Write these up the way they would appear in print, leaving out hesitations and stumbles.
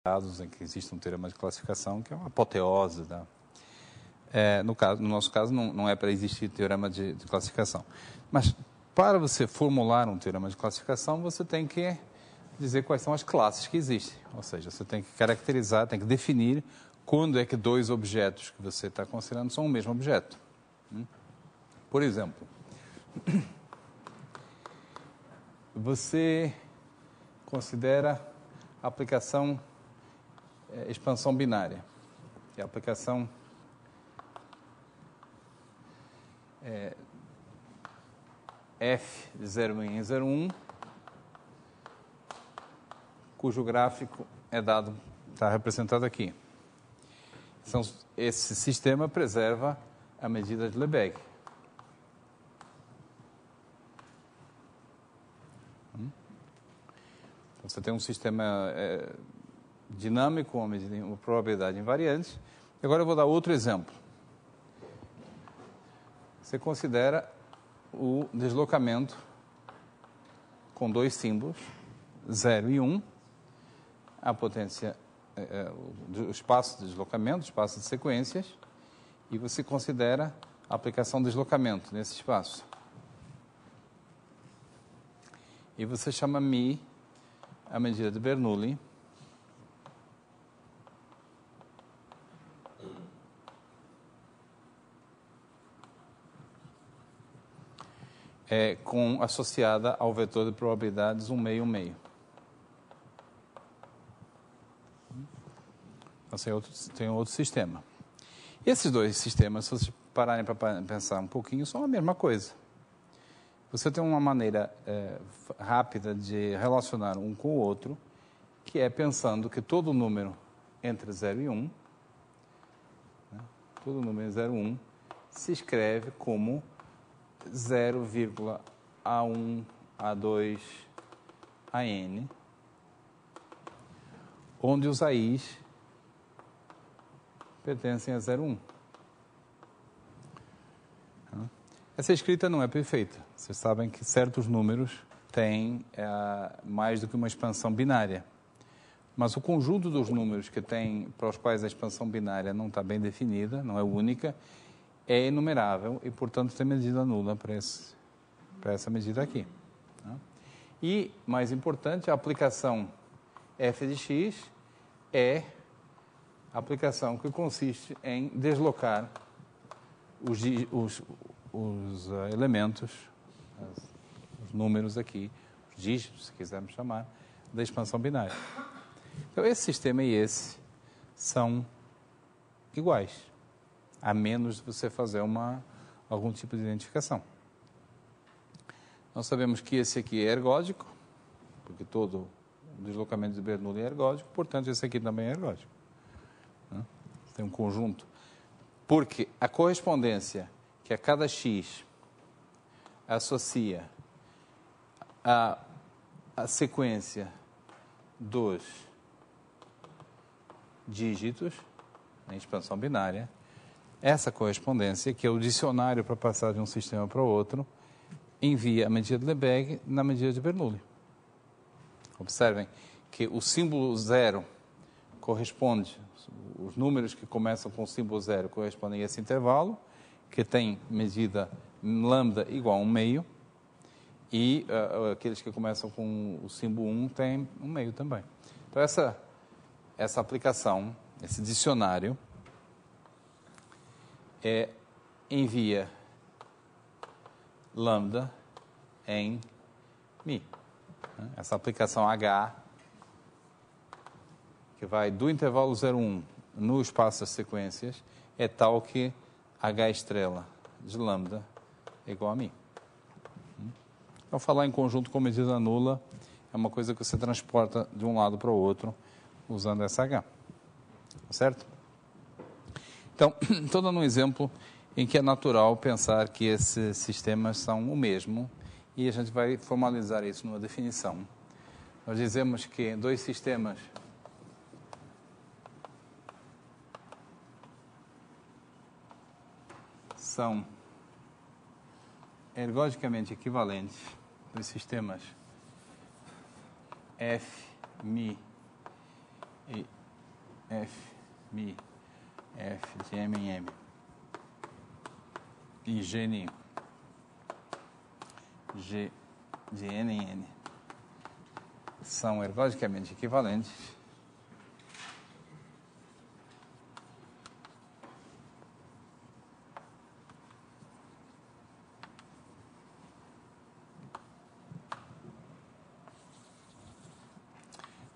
casos em que existe um teorema de classificação, que é uma apoteose. No nosso caso, não é para existir teorema de classificação. Mas, para você formular um teorema de classificação, você tem que dizer quais são as classes que existem. Ou seja, você tem que caracterizar, tem que definir quando é que dois objetos que você está considerando são o mesmo objeto. Por exemplo, você considera a aplicação expansão binária, que é a aplicação F de 0 em 0,1, cujo gráfico está representado aqui. Esse sistema preserva a medida de Lebesgue. Então, você tem um sistema dinâmico, uma probabilidade invariante. Agora eu vou dar outro exemplo. Você considera o deslocamento com dois símbolos, 0 e 1, a potência, o espaço de deslocamento, o espaço de sequências, e você considera a aplicação de deslocamento nesse espaço. E você chama μ a medida de Bernoulli, associada ao vetor de probabilidades 1 meio, 1 meio. Então, tem outro sistema. Esses dois sistemas, se vocês pararem para pensar um pouquinho, são a mesma coisa. Você tem uma maneira rápida de relacionar um com o outro, que é pensando que todo número entre 0 e 1, todo número 0 e 1, se escreve como 0,A1, A2, AN, onde os AIs pertencem a 0,1. Essa escrita não é perfeita. Vocês sabem que certos números têm mais do que uma expansão binária. Mas o conjunto dos números para os quais a expansão binária não está bem definida, não é única, é enumerável e, portanto, tem medida nula para essa medida aqui. E, mais importante, a aplicação f de x é a aplicação que consiste em deslocar os elementos, os números aqui, os dígitos, se quisermos chamar, da expansão binária. Então, esse sistema e esse são iguais, a menos de você fazer algum tipo de identificação. Nós sabemos que esse aqui é ergódico, porque todo o deslocamento de Bernoulli é ergódico, portanto, esse aqui também é ergódico. Tem um conjunto. Porque a correspondência que a cada x associa a sequência dos dígitos, em expansão binária, essa correspondência, que é o dicionário para passar de um sistema para o outro, envia a medida de Lebesgue na medida de Bernoulli. Observem que o símbolo 0 corresponde, os números que começam com o símbolo 0 correspondem a esse intervalo, que tem medida lambda igual a 1 meio, e aqueles que começam com o símbolo 1 têm 1 meio também. Então, essa aplicação, esse dicionário, envia lambda em μ. Essa aplicação H, que vai do intervalo 0,1 no espaço das sequências, é tal que H estrela de lambda é igual a μ. Então, falar em conjunto com medida nula é uma coisa que você transporta de um lado para o outro usando essa H. Certo? Então, estou dando um exemplo em que é natural pensar que esses sistemas são o mesmo e a gente vai formalizar isso numa definição. Nós dizemos que dois sistemas são ergodicamente equivalentes, dos sistemas F, μ E F, Mi, F de M em M. E G em I. G de N em N. São ergodicamente equivalentes.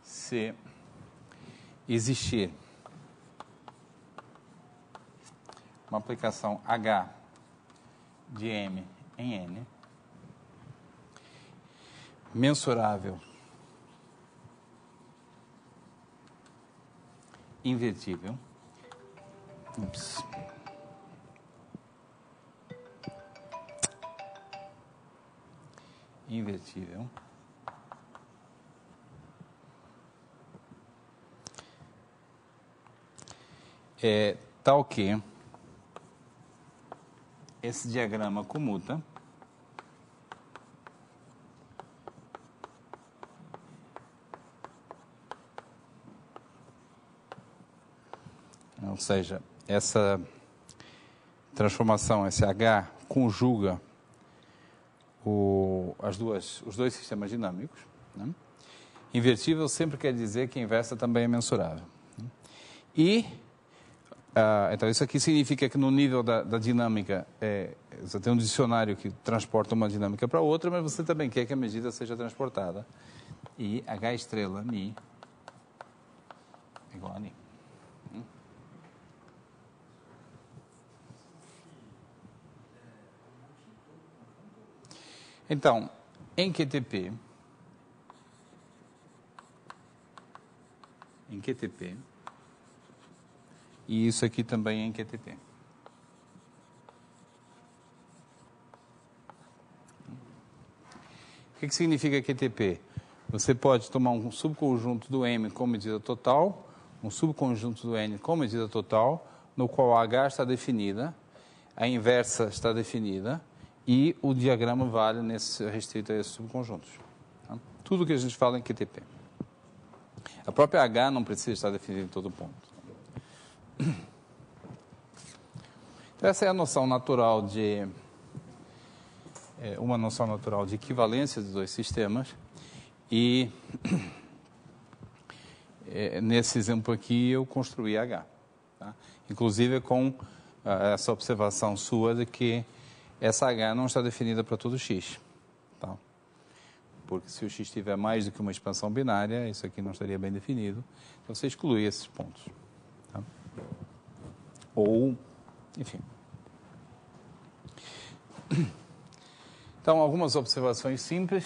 Se existir uma aplicação H de M em N mensurável, invertível, invertível, tal que esse diagrama comuta ou seja, essa transformação, esse H, conjuga os dois sistemas dinâmicos. Né? Invertível sempre quer dizer que a inversa também é mensurável. E, então, isso aqui significa que no nível da dinâmica, você tem um dicionário que transporta uma dinâmica para outra, mas você também quer que a medida seja transportada. E H estrela, Mi, igual a Ni. Então, em QTP, e isso aqui também é em QTP. O que significa QTP? Você pode tomar um subconjunto do M com medida total, um subconjunto do N com medida total, no qual a H está definida, a inversa está definida, e o diagrama vale restrito a esses subconjuntos. Tá? Tudo que a gente fala em QTP. A própria H não precisa estar definida em todo ponto. Então, essa é a noção natural uma noção natural de equivalência dos dois sistemas. E nesse exemplo aqui eu construí H. Tá? Inclusive com essa observação sua de que essa H não está definida para todo x. Tá? Porque se o x tiver mais do que uma expansão binária, isso aqui não estaria bem definido. Então você exclui esses pontos. Tá? Ou, enfim. Então, algumas observações simples.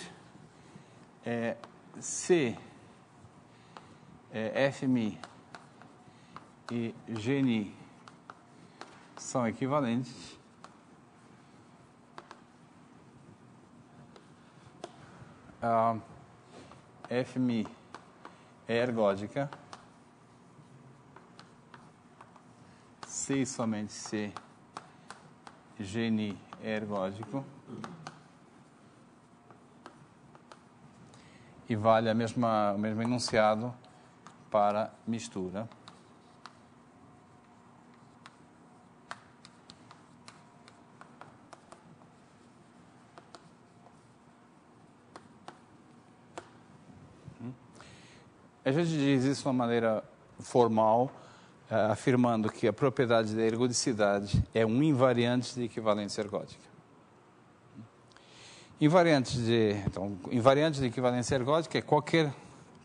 Se FMI e GNI são equivalentes, FMI é ergódica, se e somente se GNI é ergódico, e vale o mesmo enunciado para mistura. A gente diz isso de uma maneira formal, afirmando que a propriedade da ergodicidade é um invariante de equivalência ergódica. Invariante de equivalência ergódica é qualquer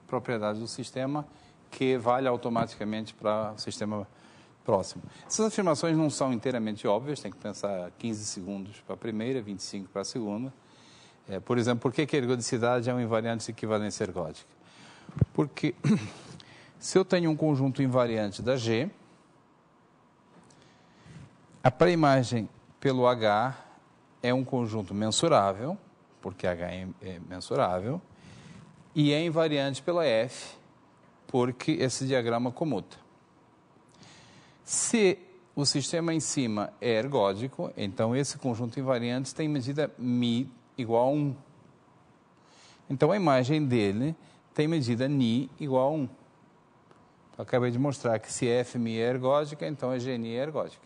propriedade do sistema que vale automaticamente para o sistema próximo. Essas afirmações não são inteiramente óbvias, tem que pensar 15 segundos para a primeira, 25 para a segunda. Por exemplo, por que a ergodicidade é um invariante de equivalência ergódica? Porque se eu tenho um conjunto invariante da G, a pré-imagem pelo H é um conjunto mensurável, porque H é mensurável, e é invariante pela F, porque esse diagrama comuta. Se o sistema em cima é ergódico, então esse conjunto invariante tem medida Mi igual a 1. Então a imagem dele tem medida Ni igual a 1. Eu acabei de mostrar que se FMI é ergódica, então a GNI é ergódica.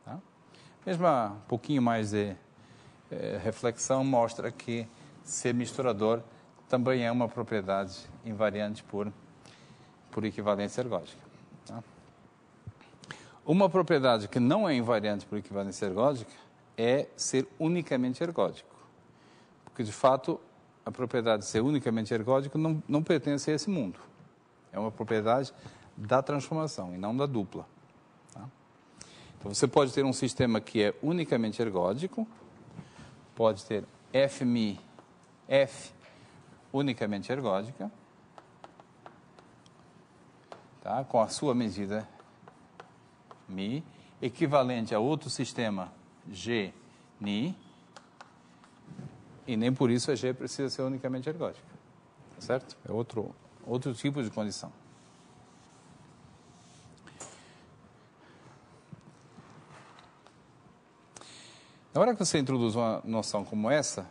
Tá? Mesmo um pouquinho mais de reflexão mostra que ser misturador também é uma propriedade invariante por equivalência ergódica. Tá? Uma propriedade que não é invariante por equivalência ergódica é ser unicamente ergódico. Porque, de fato, a propriedade de ser unicamente ergódico não pertence a esse mundo. É uma propriedade da transformação e não da dupla. Tá? Então, você pode ter um sistema que é unicamente ergódico, pode ter FMI, F unicamente ergódica, tá? Com a sua medida Mi, equivalente a outro sistema G, Ni, e nem por isso a G precisa ser unicamente ergódica. Tá certo? É outro tipo de condição. Na hora que você introduz uma noção como essa,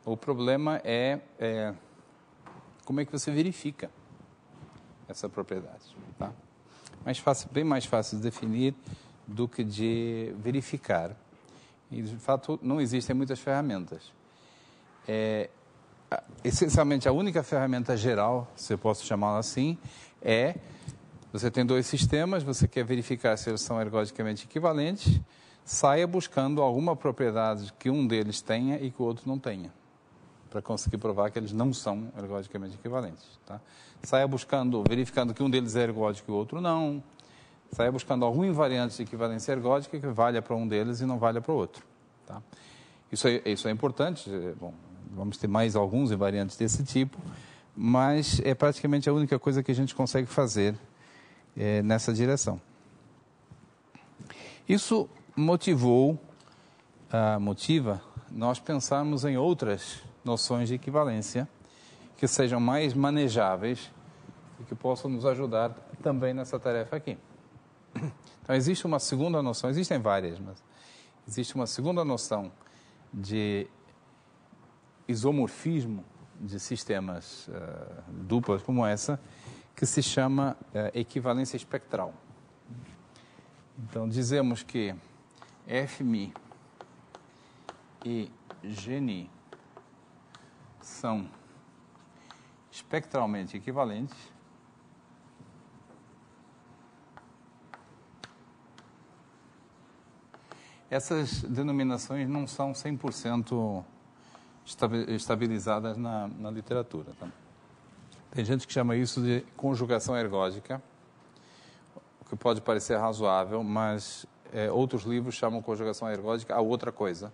o problema é como é que você verifica essa propriedade. Tá? Bem mais fácil de definir do que de verificar. E, de fato, não existem muitas ferramentas. Essencialmente, a única ferramenta geral, se eu posso chamá-la assim, você tem dois sistemas, você quer verificar se eles são ergodicamente equivalentes, saia buscando alguma propriedade que um deles tenha e que o outro não tenha, para conseguir provar que eles não são ergodicamente equivalentes. Tá? Saia verificando que um deles é ergódico e o outro não. Saia buscando algum invariante de equivalência ergódica que valha para um deles e não valha para o outro. Tá? Isso é importante. Bom, vamos ter mais alguns invariantes desse tipo, mas é praticamente a única coisa que a gente consegue fazer nessa Isso motiva nós pensarmos em outras noções de equivalência que sejam mais manejáveis e que possam nos ajudar também nessa tarefa aqui. Então, existe uma segunda noção, existem várias, mas existe uma segunda noção de isomorfismo de sistemas duplos como essa, que se chama equivalência espectral. Então, dizemos que FMI e GNI são espectralmente equivalentes essas denominações não são 100% estabilizadas na literatura. Tá? Tem gente que chama isso de conjugação ergódica, o que pode parecer razoável, mas outros livros chamam conjugação ergódica a outra coisa,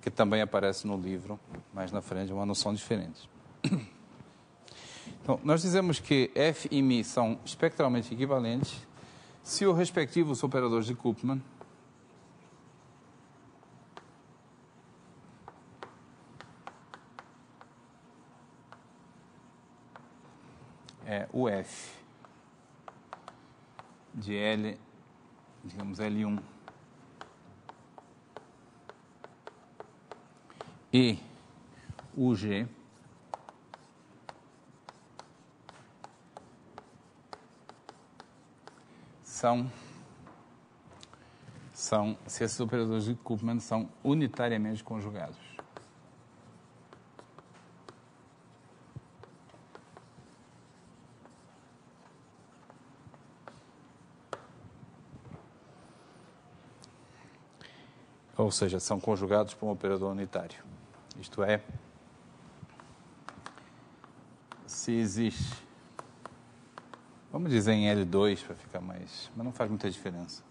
que também aparece no livro, mais na frente, uma noção diferente. Então, nós dizemos que F e Mi são espectralmente equivalentes se os respectivos operadores de Koopman o F de L, digamos L1, e o G se esses operadores de Koopman são unitariamente conjugados. Ou seja, são conjugados por um operador unitário. Isto é, se existe, vamos dizer em L2 para ficar mais, mas não faz muita diferença.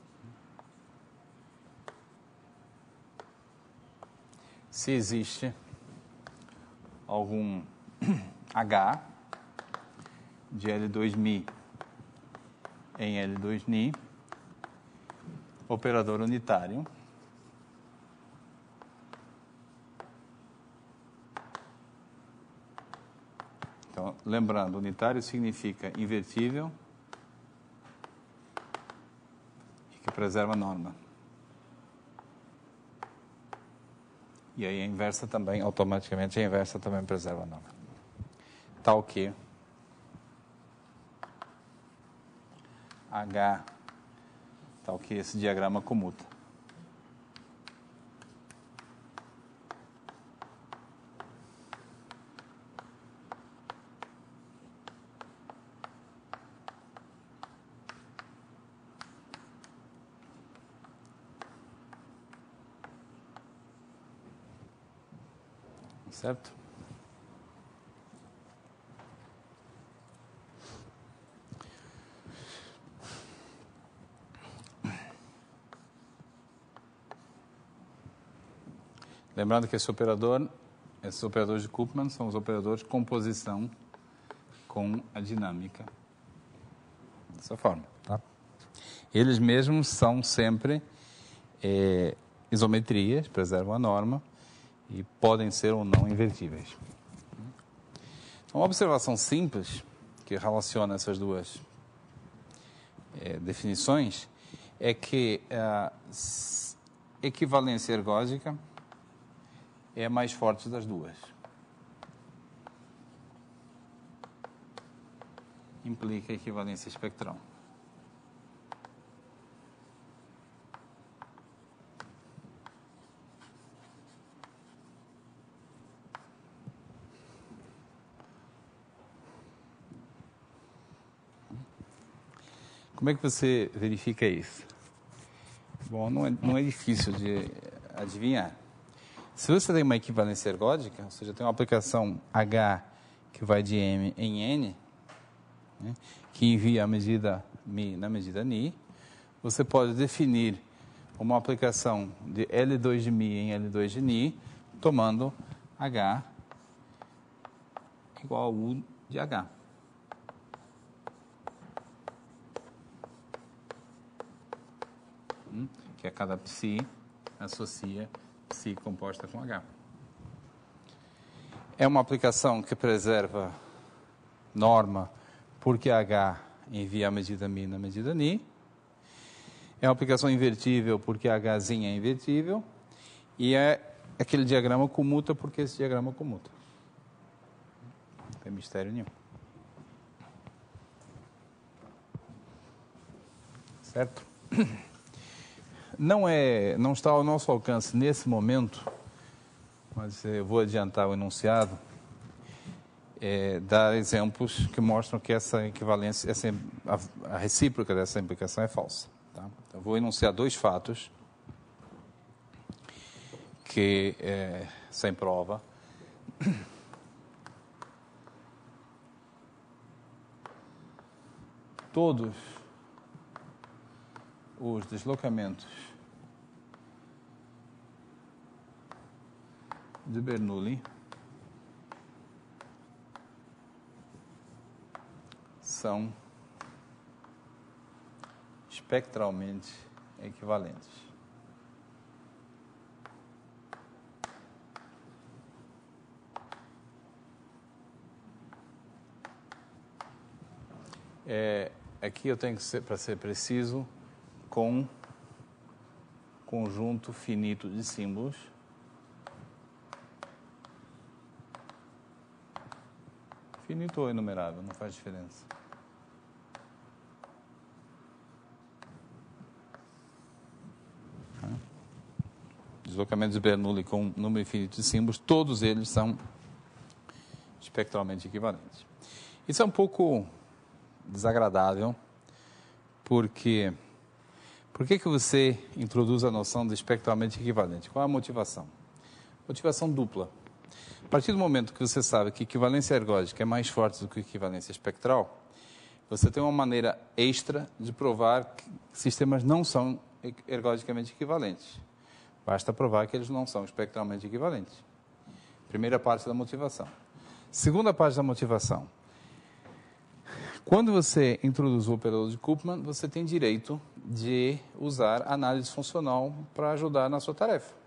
Se existe algum H de L2Mi em L2Ni, operador unitário, então, lembrando, unitário significa invertível e que preserva a norma. E aí a inversa também, automaticamente, a inversa também preserva a norma. Tal que H, tal que esse diagrama comuta. Certo? Lembrando que esses operadores de Koopman são os operadores de composição com a dinâmica. Dessa forma. Tá? Eles mesmos são sempre isometrias, preservam a norma e podem ser ou não invertíveis. Uma observação simples que relaciona essas duas definições é que a equivalência ergódica é a mais forte das duas. Implica equivalência espectral. Como é que você verifica isso? Bom, não é difícil de adivinhar. Se você tem uma equivalência ergódica, ou seja, tem uma aplicação H que vai de M em N, né, que envia a medida μ na medida Ni, você pode definir uma aplicação de L2 de μ em L2 de Ni, tomando H igual a U de H. Que a cada psi associa psi composta com H. É uma aplicação que preserva norma porque H envia a medida μ na medida Ni. É uma aplicação invertível porque Hzinho é invertível. E é aquele diagrama comuta porque esse diagrama comuta. Não tem mistério nenhum. Certo? Não está ao nosso alcance nesse momento, mas eu vou adiantar o enunciado, dar exemplos que mostram que essa equivalência, a recíproca dessa implicação é falsa. Tá? Então, vou enunciar dois fatos que, sem prova, todos os deslocamentos de Bernoulli são espectralmente equivalentes. Aqui eu tenho que ser, para ser preciso, com conjunto finito de símbolos finito ou enumerável, não faz diferença. Deslocamentos de Bernoulli com número infinito de símbolos, todos eles são espectralmente equivalentes. Isso é um pouco desagradável, porque por que você introduz a noção de espectralmente equivalente? Qual é a motivação? Motivação dupla. A partir do momento que você sabe que equivalência ergódica é mais forte do que equivalência espectral, você tem uma maneira extra de provar que sistemas não são ergodicamente equivalentes. Basta provar que eles não são espectralmente equivalentes. Primeira parte da motivação. Segunda parte da motivação. Quando você introduz o operador de Koopman, você tem direito de usar análise funcional para ajudar na sua tarefa.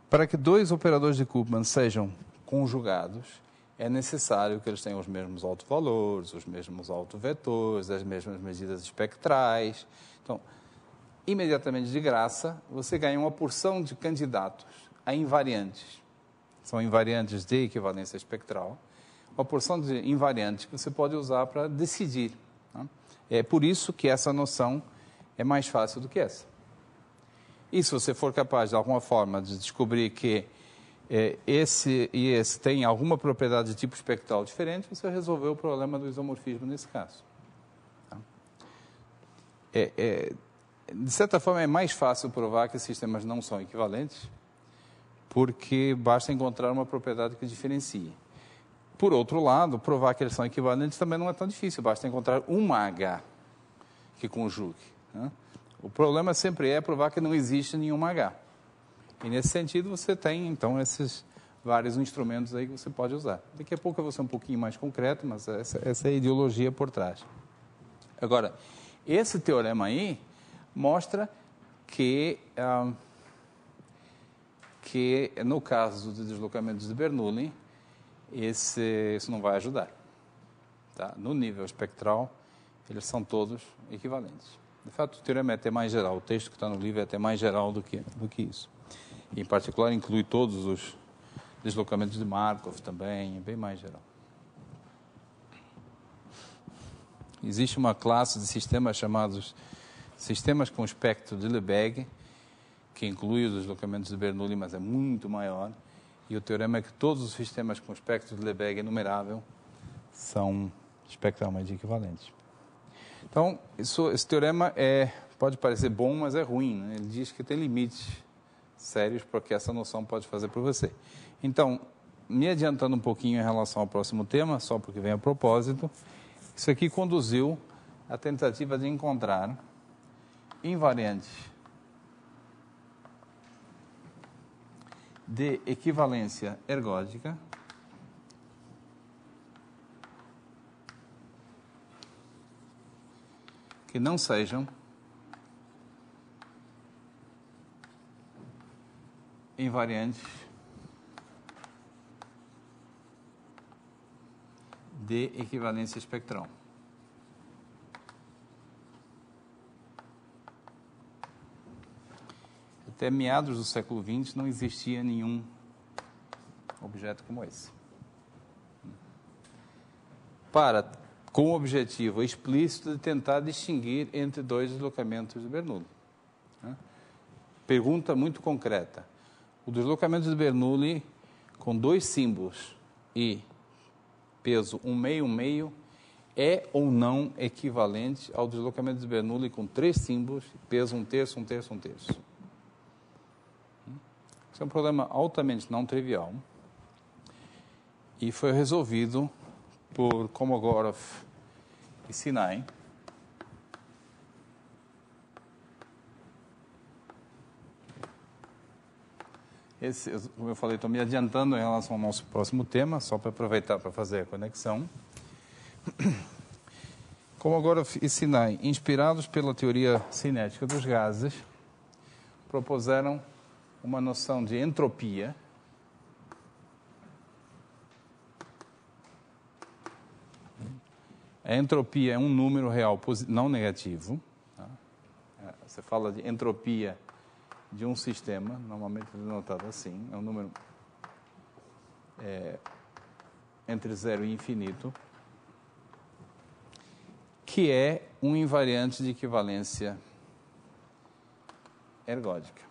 Para que dois operadores de Koopman sejam conjugados, é necessário que eles tenham os mesmos autovalores, os mesmos autovetores, as mesmas medidas espectrais. Então, imediatamente de graça, você ganha uma porção de candidatos a invariantes. São invariantes de equivalência espectral. Uma porção de invariantes que você pode usar para decidir Tá? É por isso que essa noção é mais fácil do que essa. E se você for capaz, de alguma forma, de descobrir que esse e esse têm alguma propriedade de tipo espectral diferente, você resolveu o problema do isomorfismo nesse caso. Tá? De certa forma, é mais fácil provar que sistemas não são equivalentes, porque basta encontrar uma propriedade que diferencie. Por outro lado, provar que eles são equivalentes também não é tão difícil, basta encontrar uma H que conjugue. Né? O problema sempre é provar que não existe nenhuma H. E nesse sentido você tem, então, esses vários instrumentos aí que você pode usar. Daqui a pouco eu vou ser um pouquinho mais concreto, mas essa é a ideologia por trás. Agora, esse teorema aí mostra que no caso dos deslocamentos de Bernoulli, isso não vai ajudar. Tá? No nível espectral, eles são todos equivalentes. De fato, o teorema é até mais geral. O texto que está no livro é até mais geral do que isso. E, em particular, inclui todos os deslocamentos de Markov também, é bem mais geral. Existe uma classe de sistemas chamados sistemas com espectro de Lebesgue, que inclui os deslocamentos de Bernoulli, mas é muito maior. E o teorema é que todos os sistemas com espectro de Lebesgue enumerável são espectralmente equivalentes. Então, esse teorema pode parecer bom, mas é ruim. Né? Ele diz que tem limites sérios para o que essa noção pode fazer para você. Então, me adiantando um pouquinho em relação ao próximo tema, só porque vem a propósito, isso aqui conduziu à tentativa de encontrar invariantes de equivalência ergódica que não sejam invariantes de equivalência espectral. Até meados do século XX não existia nenhum objeto como esse. Com o objetivo explícito de tentar distinguir entre dois deslocamentos de Bernoulli. Pergunta muito concreta. O deslocamento de Bernoulli com dois símbolos e peso 1/2, 1/2, é ou não equivalente ao deslocamento de Bernoulli com três símbolos, peso 1/3, 1/3, 1/3. Isso é um problema altamente não trivial e foi resolvido por Kolmogorov e Sinai. Como eu falei, estou me adiantando em relação ao nosso próximo tema, só para aproveitar para fazer a conexão. Kolmogorov e Sinai, inspirados pela teoria cinética dos gases, propuseram uma noção de entropia A entropia é um número real não negativo. Tá? Você fala de entropia de um sistema, normalmente denotado assim, é um número entre 0 e infinito, que é um invariante de equivalência ergódica.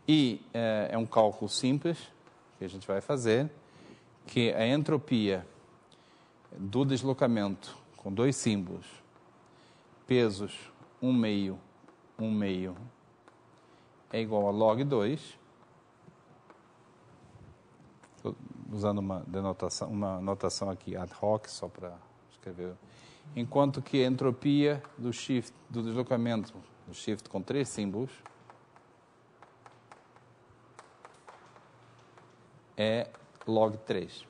E é um cálculo simples que a gente vai fazer, que a entropia do deslocamento com dois símbolos, pesos 1/2, 1/2, é igual a log 2, estou usando uma notação aqui ad hoc, só para escrever, enquanto que a entropia do deslocamento do shift com três símbolos é log 3.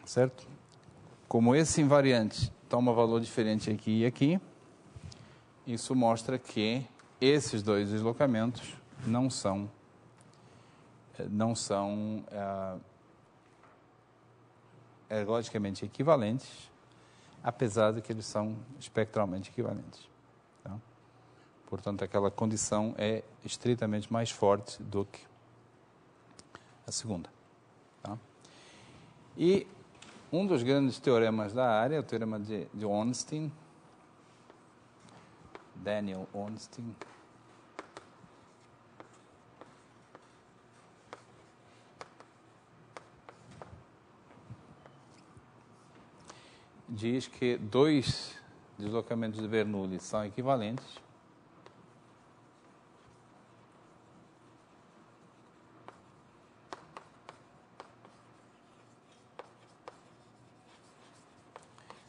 Certo? Como esse invariante toma valor diferente aqui e aqui, isso mostra que esses dois deslocamentos não são ergodicamente equivalentes apesar de que eles são espectralmente equivalentes. Tá? Portanto, aquela condição é estritamente mais forte do que a segunda. Tá? E um dos grandes teoremas da área é o teorema de Ornstein, Daniel Ornstein. Diz que dois deslocamentos de Bernoulli são equivalentes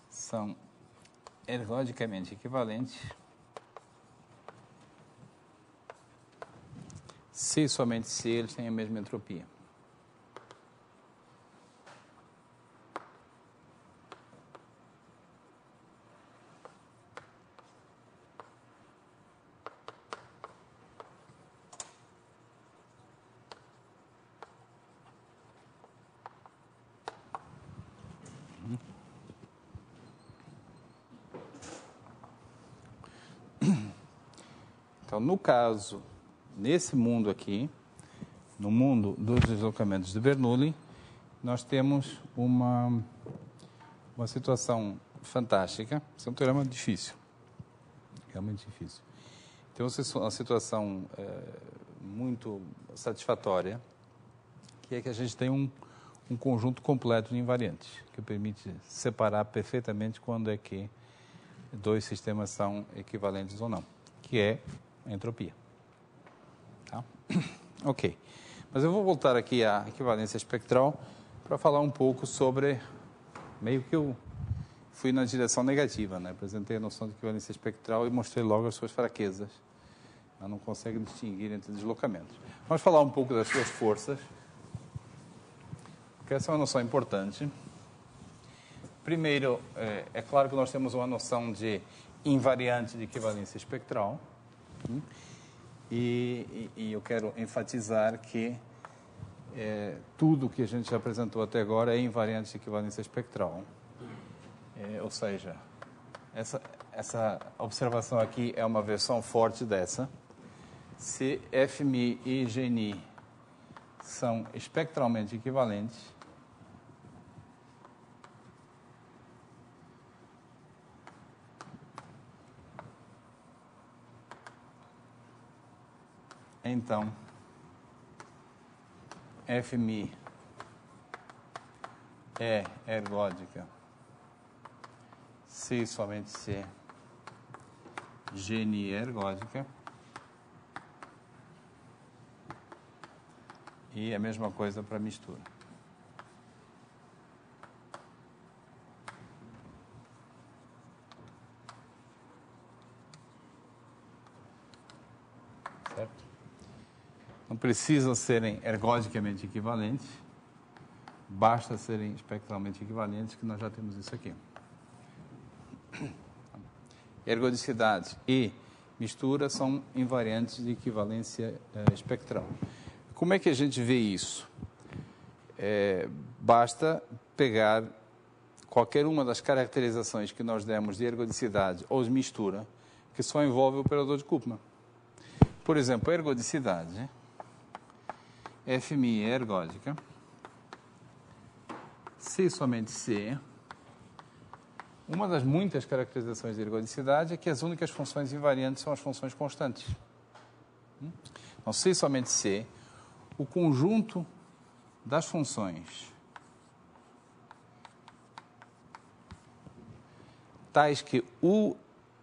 são ergodicamente equivalentes se e somente se eles têm a mesma entropia. Então, no caso, nesse mundo aqui, no mundo dos deslocamentos de Bernoulli, nós temos uma situação fantástica. Isso é um teorema difícil, realmente difícil. Tem uma situação muito satisfatória, que é que a gente tem um conjunto completo de invariantes, que permite separar perfeitamente quando é que dois sistemas são equivalentes ou não, que é a entropia. Tá? Ok. Mas eu vou voltar aqui à equivalência espectral para falar um pouco sobre... Meio que eu fui na direção negativa, né? Apresentei a noção de equivalência espectral e mostrei logo as suas fraquezas. Ela não consegue distinguir entre deslocamentos. Vamos falar um pouco das suas forças, porque essa é uma noção importante. Primeiro, é claro que nós temos uma noção de invariante de equivalência espectral. E eu quero enfatizar que tudo que a gente já apresentou até agora é invariante de equivalência espectral. Ou seja, essa observação aqui é uma versão forte dessa. Se FMI e GNI são espectralmente equivalentes, então FMI é ergódica se e somente se GNI é ergódica. E a mesma coisa para mistura. Certo? Não precisam serem ergodicamente equivalentes, basta serem espectralmente equivalentes, que nós já temos isso aqui. Ergodicidade e mistura são invariantes de equivalência espectral. Como é que a gente vê isso? Basta pegar qualquer uma das caracterizações que nós demos de ergodicidade ou de mistura, que só envolve o operador de Koopman. Por exemplo, a ergodicidade, FMI é ergódica, se e somente se. Uma das muitas caracterizações de ergodicidade é que as únicas funções invariantes são as funções constantes. Então, se e somente se, o conjunto das funções tais que o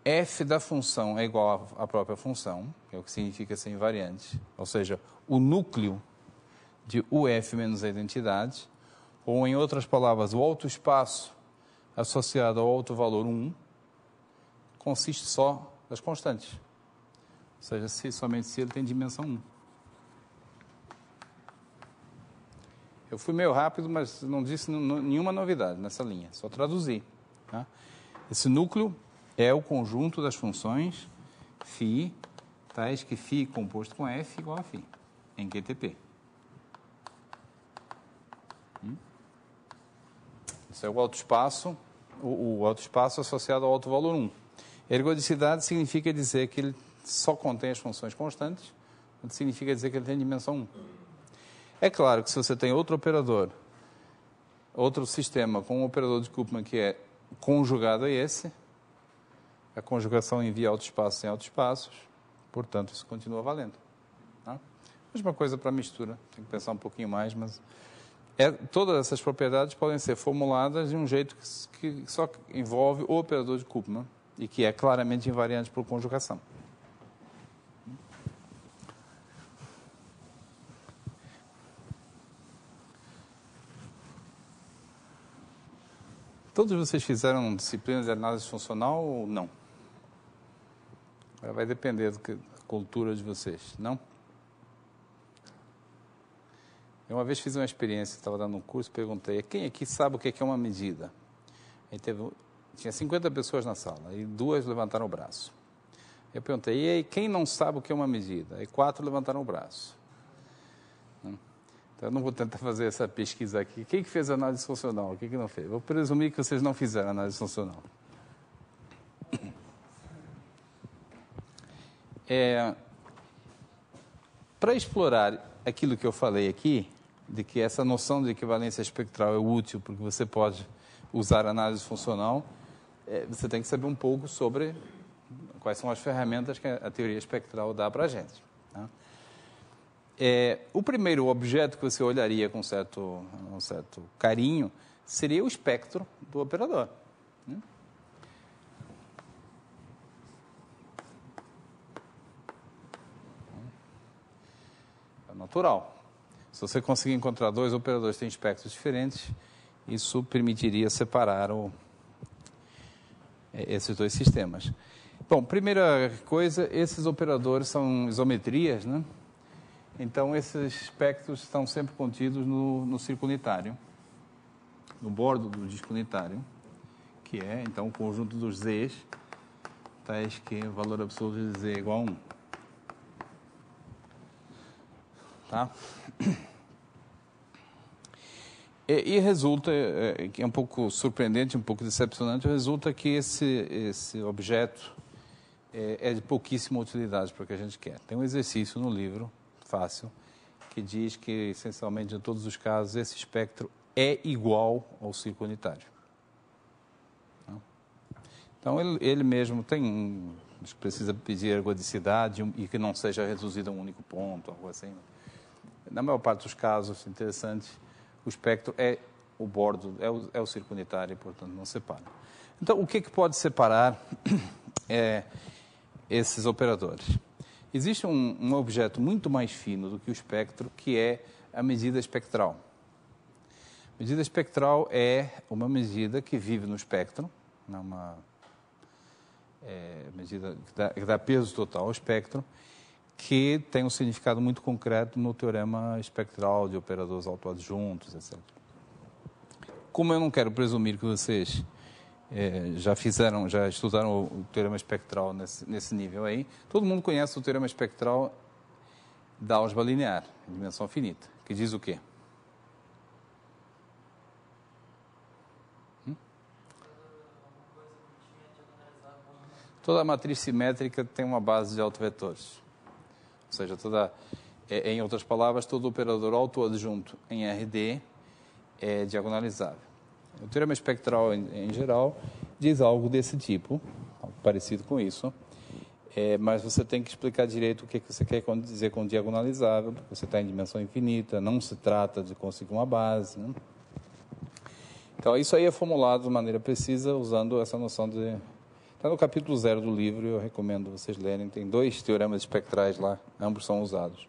f da função é igual à própria função, que é o que significa ser invariante, ou seja, o núcleo de uf menos a identidade, ou em outras palavras, o autoespaço associado ao autovalor 1, consiste só das constantes. Ou seja, se somente se ele tem dimensão 1. Eu fui meio rápido, mas não disse nenhuma novidade nessa linha, só traduzi. Tá? Esse núcleo é o conjunto das funções φ, tais que φ composto com f igual a φ, em QTP. Isso é o autoespaço o autoespaço associado ao alto valor 1. Ergodicidade significa dizer que ele só contém as funções constantes, o que significa dizer que ele tem dimensão 1. É claro que se você tem outro operador, outro sistema com um operador de Koopman que é conjugado a esse, a conjugação envia autoespaços em autoespaços, portanto, isso continua valendo. Tá? Mesma coisa para a mistura, tem que pensar um pouquinho mais, mas todas essas propriedades podem ser formuladas de um jeito que só envolve o operador de Koopman e que é claramente invariante por conjugação. Todos vocês fizeram disciplina de análise funcional ou não? Vai depender da cultura de vocês, não? Eu uma vez fiz uma experiência, estava dando um curso, perguntei, quem aqui sabe o que é uma medida? Aí tinha 50 pessoas na sala, e 2 levantaram o braço. Eu perguntei, e aí, quem não sabe o que é uma medida? Aí 4 levantaram o braço. Então, eu não vou tentar fazer essa pesquisa aqui. Quem que fez análise funcional? Quem que não fez? Vou presumir que vocês não fizeram análise funcional. Para explorar aquilo que eu falei aqui, de que essa noção de equivalência espectral é útil, porque você pode usar análise funcional, você tem que saber um pouco sobre quais são as ferramentas que a teoria espectral dá para a gente. Tá? O primeiro objeto que você olharia com um certo carinho seria o espectro do operador. Né? É natural. Se você conseguir encontrar 2 operadores que têm espectros diferentes, isso permitiria separar esses 2 sistemas. Bom, primeira coisa, esses operadores são isometrias, né? Então, esses espectros estão sempre contidos no círculo unitário, no bordo do disco unitário, que é, então, o conjunto dos z's, tais que o valor absoluto de z é igual a 1. Tá? E resulta, que é um pouco surpreendente, um pouco decepcionante, resulta que esse objeto é de pouquíssima utilidade para o que a gente quer. Tem um exercício no livro, fácil, que diz que, essencialmente, em todos os casos, esse espectro é igual ao círculo unitário. Então, ele mesmo precisa pedir ergodicidade e que não seja reduzido a um único ponto, algo assim. Na maior parte dos casos, interessante, o espectro é o bordo, é o círculo unitário e, portanto, não separa. Então, o que pode separar esses operadores? Existe um objeto muito mais fino do que o espectro, que é a medida espectral. A medida espectral é uma medida que vive no espectro, uma medida que dá peso total ao espectro, que tem um significado muito concreto no teorema espectral de operadores autoadjuntos, etc. Como eu não quero presumir que vocês já estudaram o teorema espectral nesse nível aí, todo mundo conhece o teorema espectral da álgebra linear, em dimensão finita, que diz o quê? Toda matriz simétrica tem uma base de autovetores. Ou seja, em outras palavras, todo operador autoadjunto em RD é diagonalizável. O teorema espectral, em geral, diz algo desse tipo, algo parecido com isso, mas você tem que explicar direito o que você quer dizer com diagonalizável, porque você está em dimensão infinita, não se trata de conseguir uma base. Né? Então, isso aí é formulado de maneira precisa, usando essa noção de... Está no capítulo 0 do livro, eu recomendo vocês lerem, tem 2 teoremas espectrais lá, ambos são usados,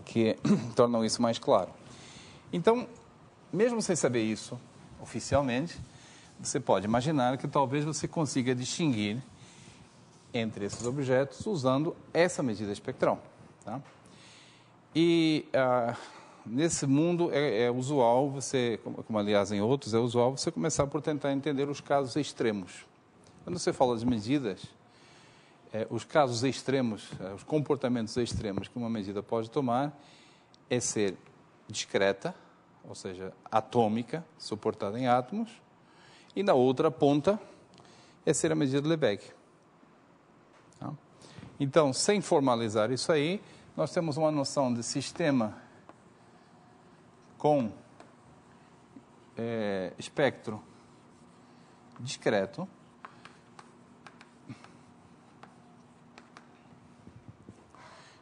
que tornam isso mais claro. Então, mesmo sem saber isso oficialmente, você pode imaginar que talvez você consiga distinguir entre esses objetos usando essa medida espectral. Tá? E nesse mundo é usual você, como aliás em outros, é usual você começar por tentar entender os casos extremos. Quando você fala de medidas, os casos extremos, os comportamentos extremos que uma medida pode tomar é ser discreta, ou seja, atômica, suportada em átomos, E na outra ponta é ser a medida de Lebesgue. Tá? Então, sem formalizar isso aí, nós temos uma noção de sistema com espectro discreto.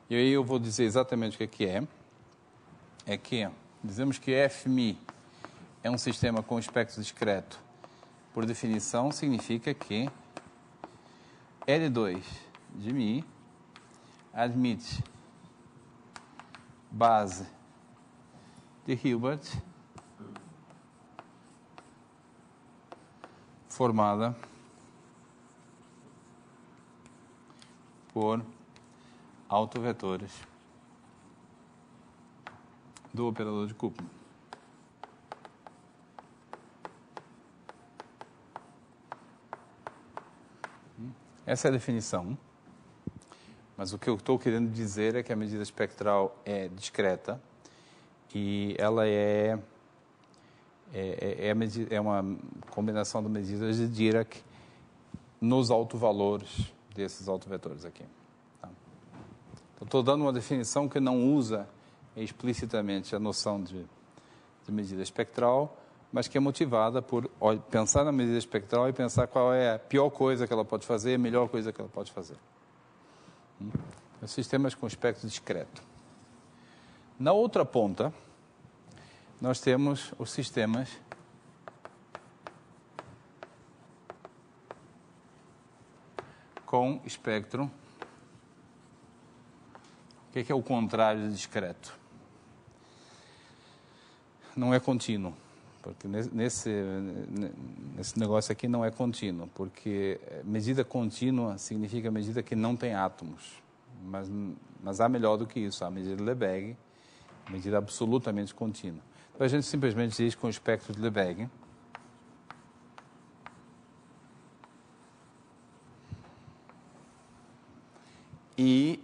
E aí eu vou dizer exatamente o que é. É que dizemos que FMI é um sistema com espectro discreto. Por definição, significa que L2 de Mi admite base de Hilbert formada por autovetores do operador de Koopman. Essa é a definição. Mas o que eu estou querendo dizer é que a medida espectral é discreta e ela é uma combinação de medidas de Dirac nos autovalores desses autovetores aqui. Tá? Então, estou dando uma definição que não usa explicitamente a noção de medida espectral, mas que é motivada por pensar na medida espectral e pensar qual é a pior coisa que ela pode fazer, a melhor coisa que ela pode fazer. Sistemas com espectro discreto. Na outra ponta, nós temos os sistemas com espectro. O que é o contrário de discreto? Não é contínuo. Porque nesse negócio aqui não é contínuo, porque medida contínua significa medida que não tem átomos. Mas há melhor do que isso, há a medida de Lebesgue, medida absolutamente contínua. Então a gente simplesmente diz com o espectro de Lebesgue. E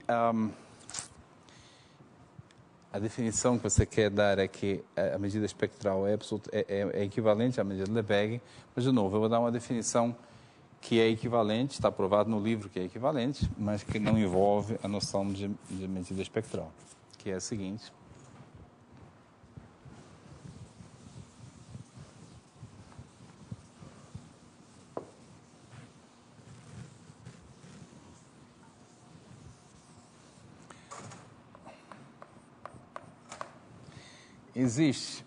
a definição que você quer dar é que a medida espectral é equivalente à medida de Lebesgue, mas, de novo, eu vou dar uma definição que é equivalente, está provado no livro que é equivalente, mas que não envolve a noção de medida espectral, que é a seguinte. Existe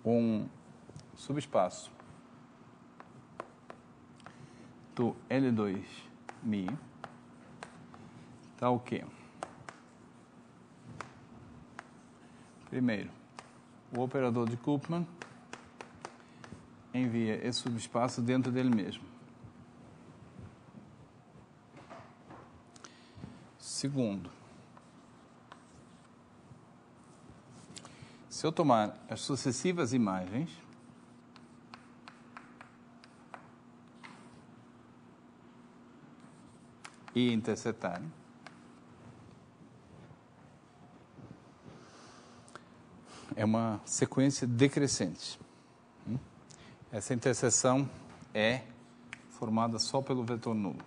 um subespaço do L2Mi, tá o quê? Primeiro, o operador de Koopman envia esse subespaço dentro dele mesmo. Segundo, se eu tomar as sucessivas imagens e intersetar, é uma sequência decrescente. Essa interseção é formada só pelo vetor nulo.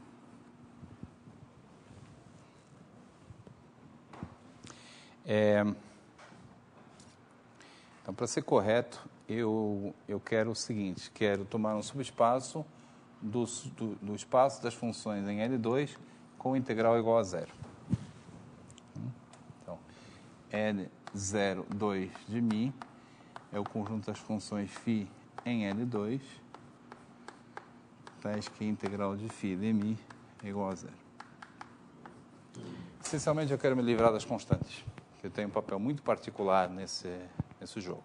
Então, para ser correto, eu quero o seguinte, quero tomar um subespaço do espaço das funções em L2 com integral igual a zero. Então, L0, 2 de Mi é o conjunto das funções φ em L2, tais que a integral de φ de Mi é igual a zero. Essencialmente, eu quero me livrar das constantes, que eu tenho um papel muito particular nesse jogo.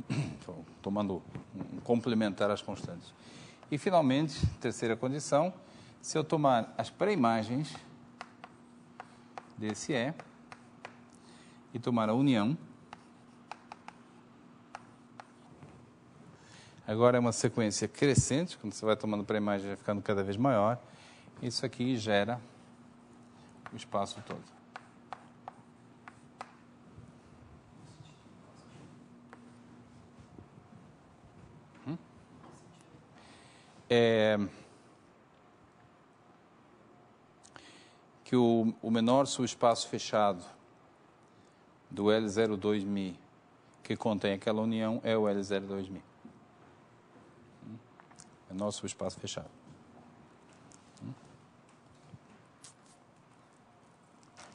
Então, tomando um complementar às constantes. E, finalmente, terceira condição, se eu tomar as pré-imagens desse E e tomar a união, agora é uma sequência crescente, quando você vai tomando pré-imagem vai ficando cada vez maior, isso aqui gera o espaço todo. é que o menor subespaço fechado do L02μ que contém aquela união é o L02μ. Menor subespaço fechado.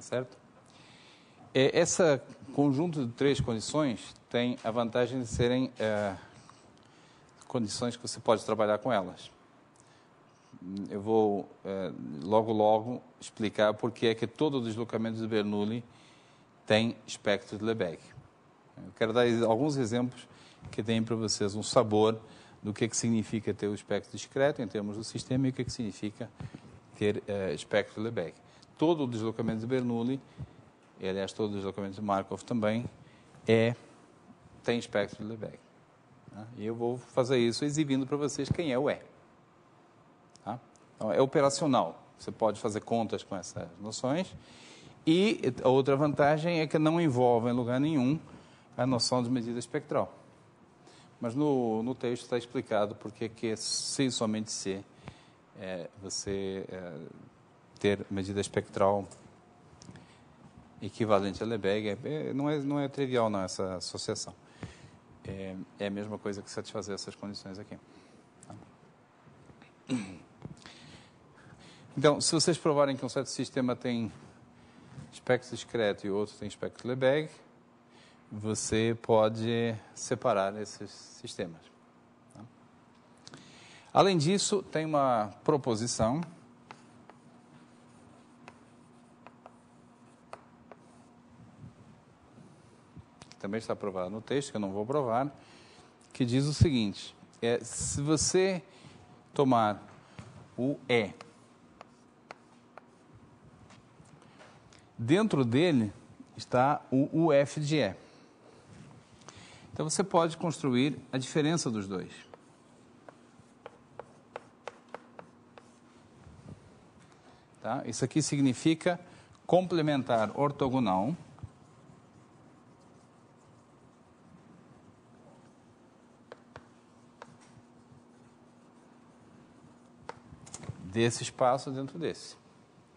Certo? Esse conjunto de três condições tem a vantagem de serem condições que você pode trabalhar com elas. Eu vou logo explicar por que é que todo o deslocamento de Bernoulli tem espectro de Lebesgue. Eu quero dar alguns exemplos que deem para vocês um sabor do que significa ter o espectro discreto em termos do sistema e o que significa ter espectro de Lebesgue. Todo o deslocamento de Bernoulli, e, aliás, todo o deslocamento de Markov também, tem espectro de Lebesgue. Tá? E eu vou fazer isso exibindo para vocês quem é o E. Tá? Então, é operacional. Você pode fazer contas com essas noções. E a outra vantagem é que não envolve em lugar nenhum a noção de medida espectral. Mas no texto está explicado porque que se somente se você ter medida espectral equivalente a Lebesgue, não é trivial não, essa associação. É a mesma coisa que satisfazer essas condições aqui. Tá? Então, se vocês provarem que um certo sistema tem espectro discreto e o outro tem espectro de Lebesgue, você pode separar esses sistemas. Tá? Além disso, tem uma proposição que também está aprovada no texto, que eu não vou provar, que diz o seguinte: se você tomar o E, dentro dele está o UF de E. Então, você pode construir a diferença dos dois. Tá? Isso aqui significa complementar ortogonal desse espaço dentro desse.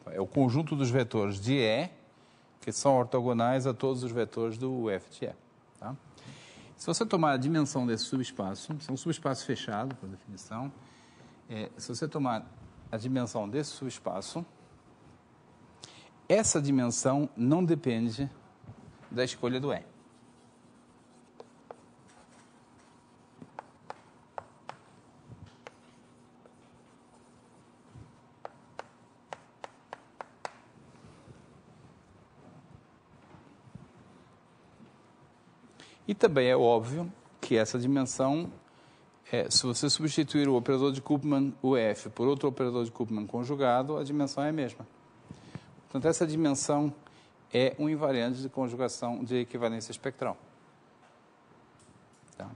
É o conjunto dos vetores de E que são ortogonais a todos os vetores do UF de E. Tá? Se você tomar a dimensão desse subespaço, é um subespaço fechado, por definição, se você tomar a dimensão desse subespaço, essa dimensão não depende da escolha do E. E também é óbvio que essa dimensão, se você substituir o operador de Koopman, o F, por outro operador de Koopman conjugado, a dimensão é a mesma. Portanto, essa dimensão é um invariante de conjugação de equivalência espectral. Tá?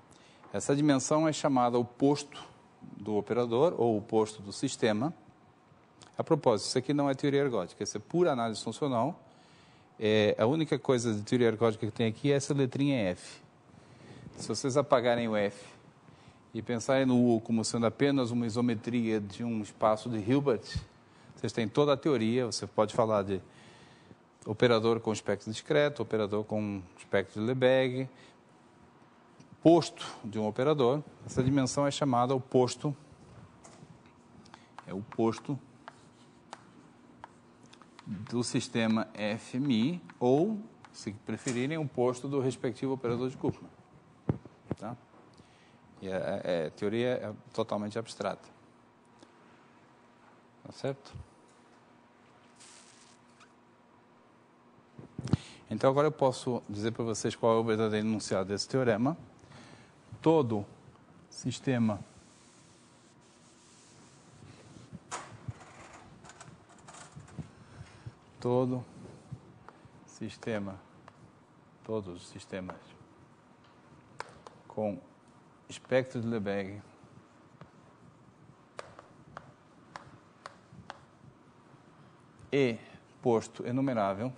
Essa dimensão é chamada o posto do operador, ou o posto do sistema. A propósito, isso aqui não é teoria ergódica, isso é pura análise funcional. A única coisa de teoria ergódica que tem aqui é essa letrinha F. Se vocês apagarem o F e pensarem no U como sendo apenas uma isometria de um espaço de Hilbert, vocês têm toda a teoria. Você pode falar de operador com espectro discreto, operador com espectro de Lebesgue, posto de um operador. Essa dimensão é chamada o posto. É o posto do sistema FMI, ou, se preferirem, o posto do respectivo operador de Koopman. Tá? E a teoria é totalmente abstrata. Tá certo? Então, agora eu posso dizer para vocês qual é o verdadeiro enunciado desse teorema. Todo sistema todos os sistemas com espectro de Lebesgue e posto enumerável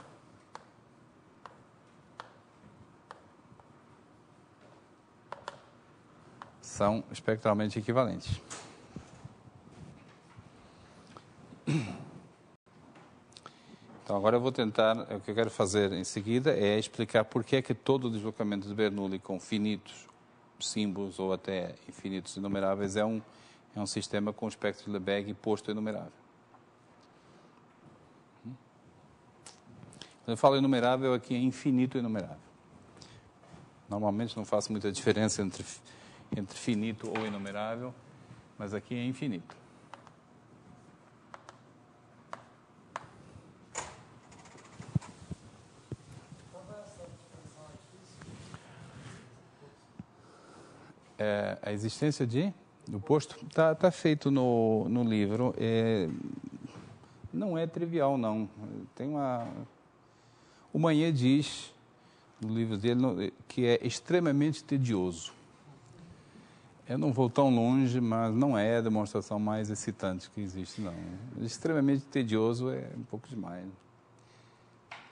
são espectralmente equivalentes. Então, agora eu vou tentar, o que eu quero fazer em seguida é explicar por que é que todo o deslocamento de Bernoulli com finitos símbolos ou até infinitos inumeráveis é um sistema com espectro de Lebesgue posto enumerável. Quando eu falo enumerável, aqui é infinito enumerável. Normalmente não faço muita diferença entre finito ou enumerável, mas aqui é infinito. A existência do posto tá feito no livro. Não é trivial, não. O Manet diz, no livro dele, que é extremamente tedioso. Eu não vou tão longe, mas não é a demonstração mais excitante que existe, não. Extremamente tedioso é um pouco demais.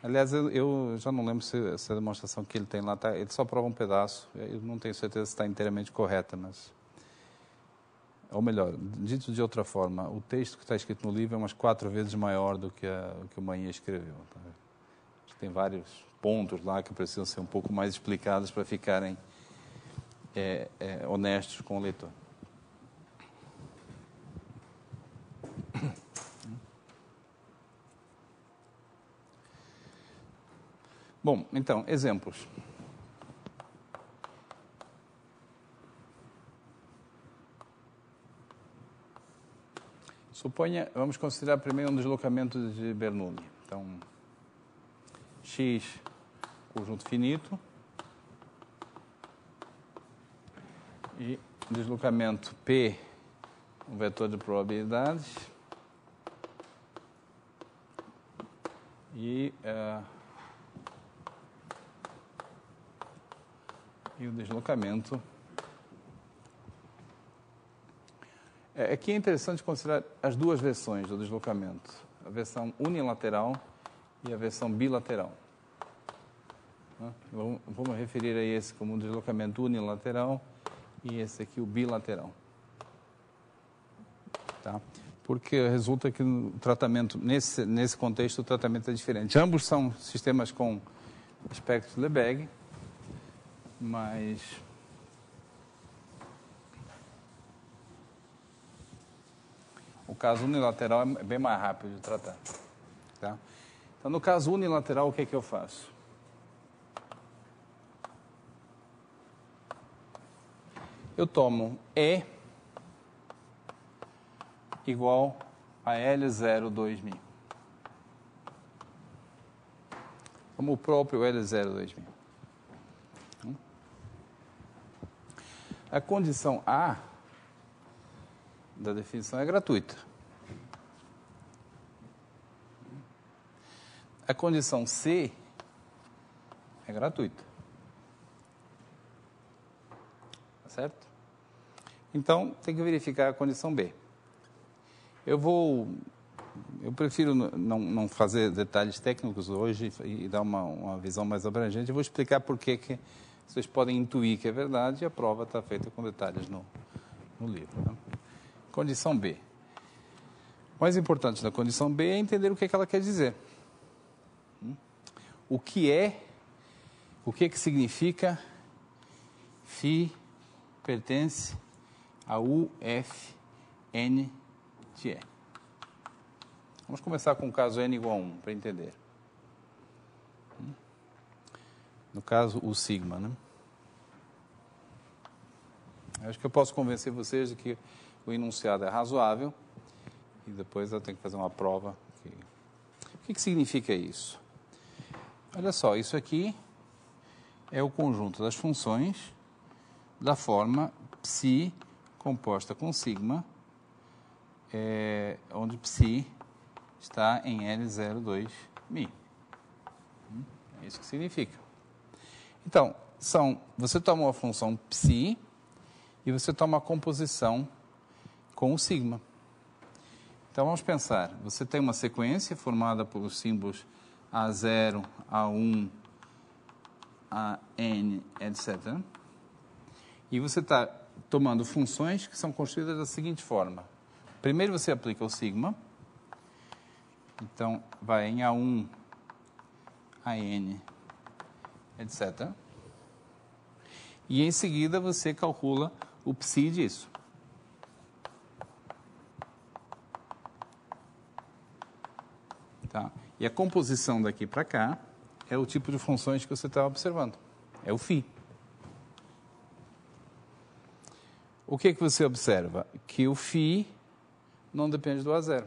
Aliás, eu já não lembro se a demonstração que ele tem lá, ele só prova um pedaço. Eu não tenho certeza se está inteiramente correta, mas... Ou melhor, dito de outra forma, o texto que está escrito no livro é umas 4 vezes maior do que o Manet escreveu. Tá? Tem vários pontos lá que precisam ser um pouco mais explicados para ficarem honestos com o leitor. Bom, então, exemplos. Suponha, vamos considerar primeiro um deslocamento de Bernoulli. Então, X, conjunto finito, e deslocamento P, um vetor de probabilidades, e o deslocamento. Aqui é interessante considerar as duas versões do deslocamento, a versão unilateral e a versão bilateral. Vou me referir a esse como um deslocamento unilateral e esse aqui o bilateral. Tá? Porque resulta que o tratamento, nesse contexto, o tratamento é diferente. Ambos são sistemas com espectro de Lebesgue, mas o caso unilateral é bem mais rápido de tratar. Tá? Então, no caso unilateral, o que é que eu faço? Eu tomo E igual a L02.000. Como o próprio L02.000. A condição A da definição é gratuita. A condição C é gratuita. Tá certo? Então, tem que verificar a condição B. Eu prefiro não fazer detalhes técnicos hoje e dar uma visão mais abrangente. Eu vou explicar por que vocês podem intuir que é verdade e a prova está feita com detalhes no livro. Né? Condição B. O mais importante da condição B é entender o que ela quer dizer. O que significa φ pertence a UFN de E. Vamos começar com o caso N igual a 1, para entender. No caso, o sigma, né? Acho que eu posso convencer vocês de que o enunciado é razoável e depois eu tenho que fazer uma prova. O que significa isso? Olha só, isso aqui é o conjunto das funções da forma psi composta com sigma, onde psi está em L02.000. É isso que significa. Então, você toma uma função psi e você toma a composição com o sigma. Então, vamos pensar. Você tem uma sequência formada pelos símbolos A0, A1, AN, etc. E você está tomando funções que são construídas da seguinte forma. Primeiro você aplica o sigma, Então, vai em A1, AN, etc. E em seguida você calcula o psi disso. Tá? E a composição daqui para cá é o tipo de funções que você está observando. É o φ. O que você observa? Que o φ não depende do A0.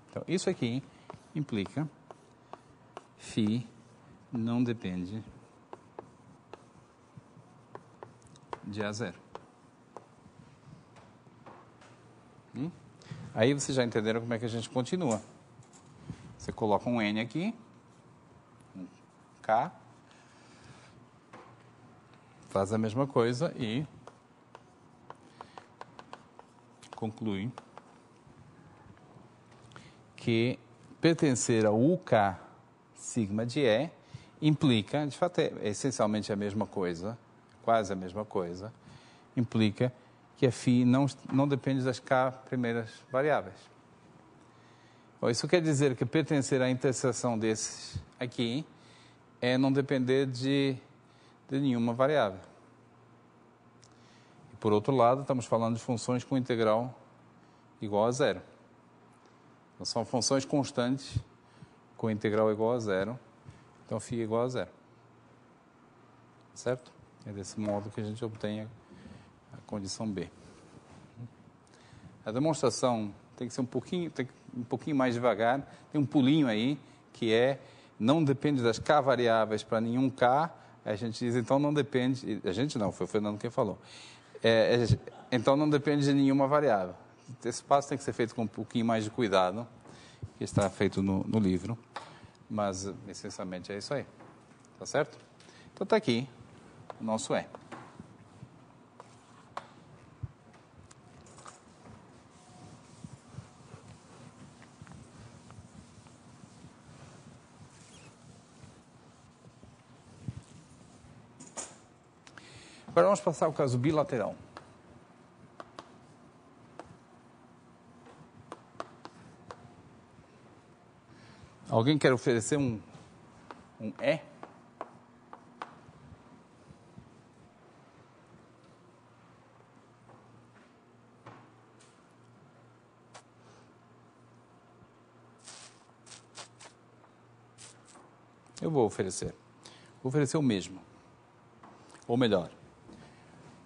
Então, isso aqui implica φ não depende de A0. Aí vocês já entenderam como é que a gente continua. Você coloca um N aqui, um K, faz a mesma coisa e conclui que pertencer ao UK sigma de E implica, de fato é essencialmente a mesma coisa, quase a mesma coisa, implica que a φ não depende das K primeiras variáveis. Bom, isso quer dizer que pertencer à interseção desses aqui é não depender de nenhuma variável. E, por outro lado, estamos falando de funções com integral igual a zero. Então, são funções constantes com integral igual a zero. Então, φ é igual a zero. Certo? É desse modo que a gente obtém a condição B. A demonstração tem que ser um pouquinho mais devagar. Tem um pulinho aí, que é não depende das K variáveis para nenhum K. A gente diz, então não depende... A gente não, foi o Fernando quem falou. Então não depende de nenhuma variável. Esse passo tem que ser feito com um pouquinho mais de cuidado, que está feito no livro. Mas, essencialmente, é isso aí. Tá certo? Então está aqui o nosso E. Agora vamos passar ao caso bilateral. Alguém quer oferecer um E? Eu vou oferecer. Vou oferecer o mesmo. Ou melhor,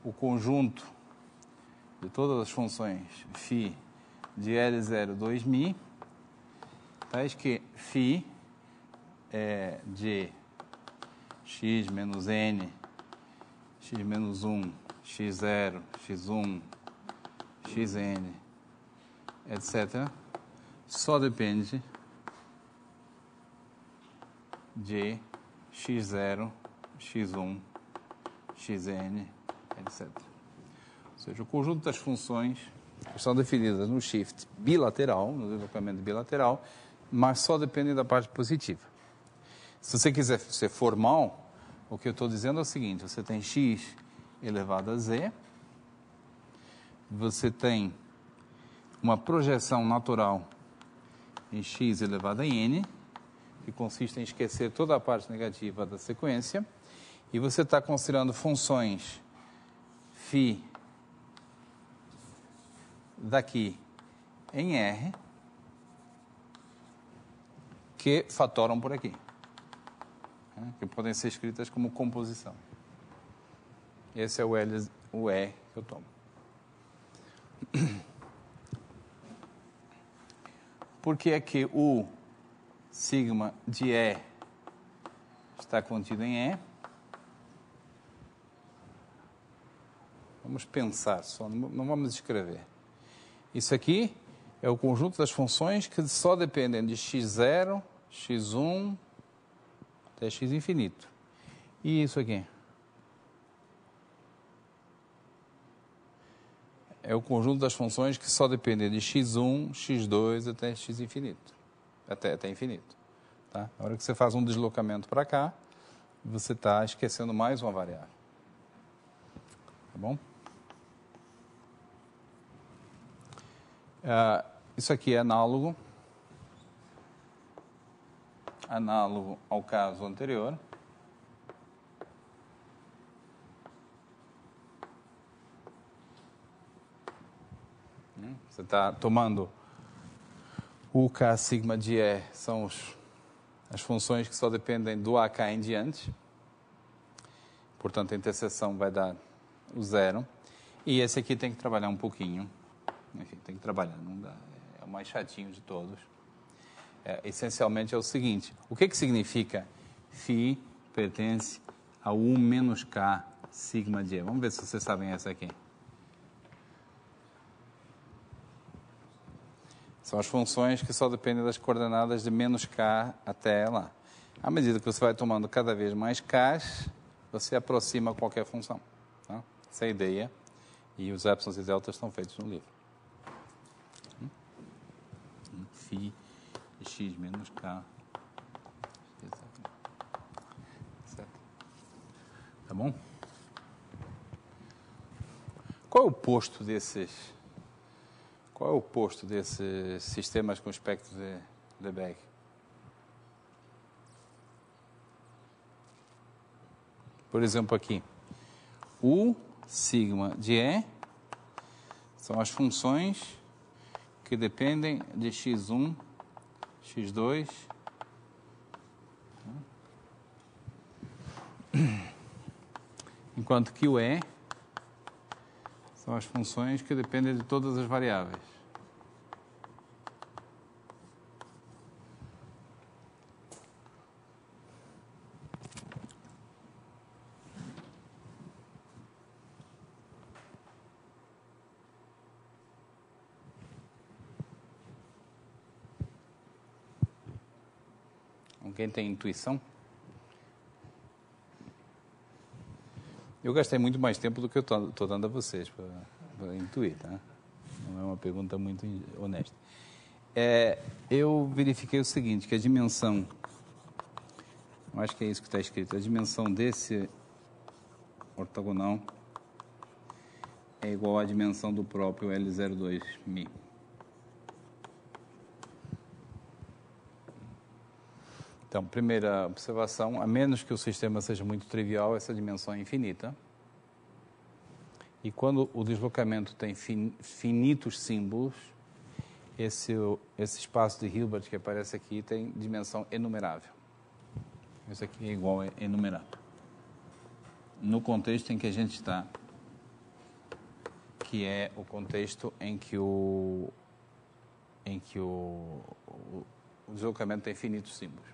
o conjunto de todas as funções φ de L0, 2μ, tais que φ é de x menos n, x menos 1, x0, x1, xn, etc., só depende de x0, x1, xn, etc. Ou seja, o conjunto das funções que são definidas no shift bilateral, no deslocamento bilateral, mas só dependem da parte positiva. Se você quiser ser formal, o que eu estou dizendo é o seguinte: você tem x elevado a z, você tem uma projeção natural em x elevado a n, que consiste em esquecer toda a parte negativa da sequência, e você está considerando funções φ daqui em R, que fatoram por aqui, que podem ser escritas como composição. Esse é o E que eu tomo. Por que é que o sigma de E está contido em E? Vamos pensar só, não vamos escrever. Isso aqui é o conjunto das funções que só dependem de x0, x1, até x infinito. E isso aqui? É o conjunto das funções que só dependem de x1, x2 até x infinito. Até infinito. Tá? Na hora que você faz um deslocamento para cá, você está esquecendo mais uma variável. Tá bom? Isso aqui é análogo ao caso anterior. Você está tomando o K sigma de E, são as funções que só dependem do AK em diante. Portanto, a interseção vai dar o zero. E esse aqui tem que trabalhar um pouquinho. Enfim, tem que trabalhar, não dá. É o mais chatinho de todos. Essencialmente é o seguinte: o que significa φ pertence a U menos K sigma de E? Vamos ver se vocês sabem essa aqui. São as funções que só dependem das coordenadas de menos K até lá. À medida que você vai tomando cada vez mais Ks, você aproxima qualquer função. Tá? Essa é a ideia. E os épsilons e deltas estão feitos no livro. Φ de x menos K. Certo. Tá bom? Qual é o oposto desses sistemas com espectro de Lebesgue? Por exemplo, aqui. U sigma de E são as funções que dependem de x1, x2. Enquanto que o E são as funções que dependem de todas as variáveis. Alguém tem intuição? Eu gastei muito mais tempo do que eu estou dando a vocês para intuir, tá? Não é uma pergunta muito honesta. Eu verifiquei o seguinte, que a dimensão, eu acho que é isso que está escrito, a dimensão desse ortogonal é igual à dimensão do próprio L02μ. Então, primeira observação, a menos que o sistema seja muito trivial, essa dimensão é infinita. E quando o deslocamento tem finitos símbolos, esse espaço de Hilbert que aparece aqui tem dimensão enumerável. Isso aqui é igual a enumerável. No contexto em que a gente está, que é o contexto em que o deslocamento tem finitos símbolos.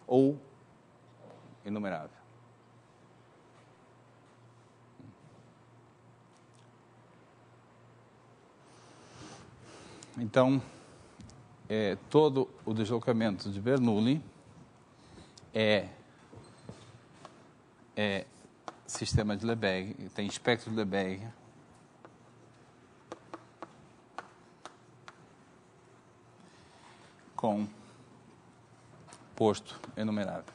Ou inumerável. Então, todo o deslocamento de Bernoulli é sistema de Lebesgue, tem espectro de Lebesgue com posto enumerável.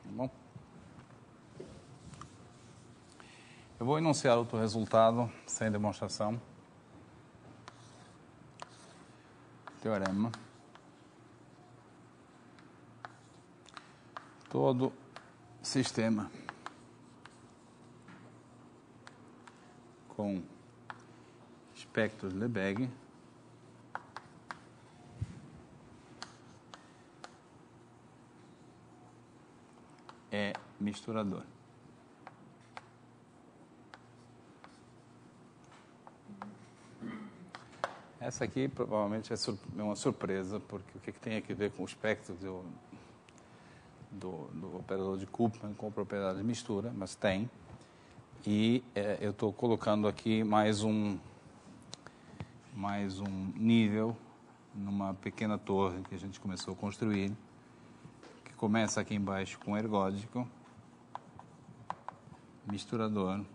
Bom, eu vou enunciar outro resultado sem demonstração. Teorema. Todo sistema com espectro de Lebesgue é misturador. Essa aqui provavelmente é uma surpresa, porque o que tem a ver com o espectro do operador de Koopman com propriedade de mistura, mas tem. E eu estou colocando aqui mais um nível numa pequena torre que a gente começou a construir, que começa aqui embaixo com ergódico, misturador,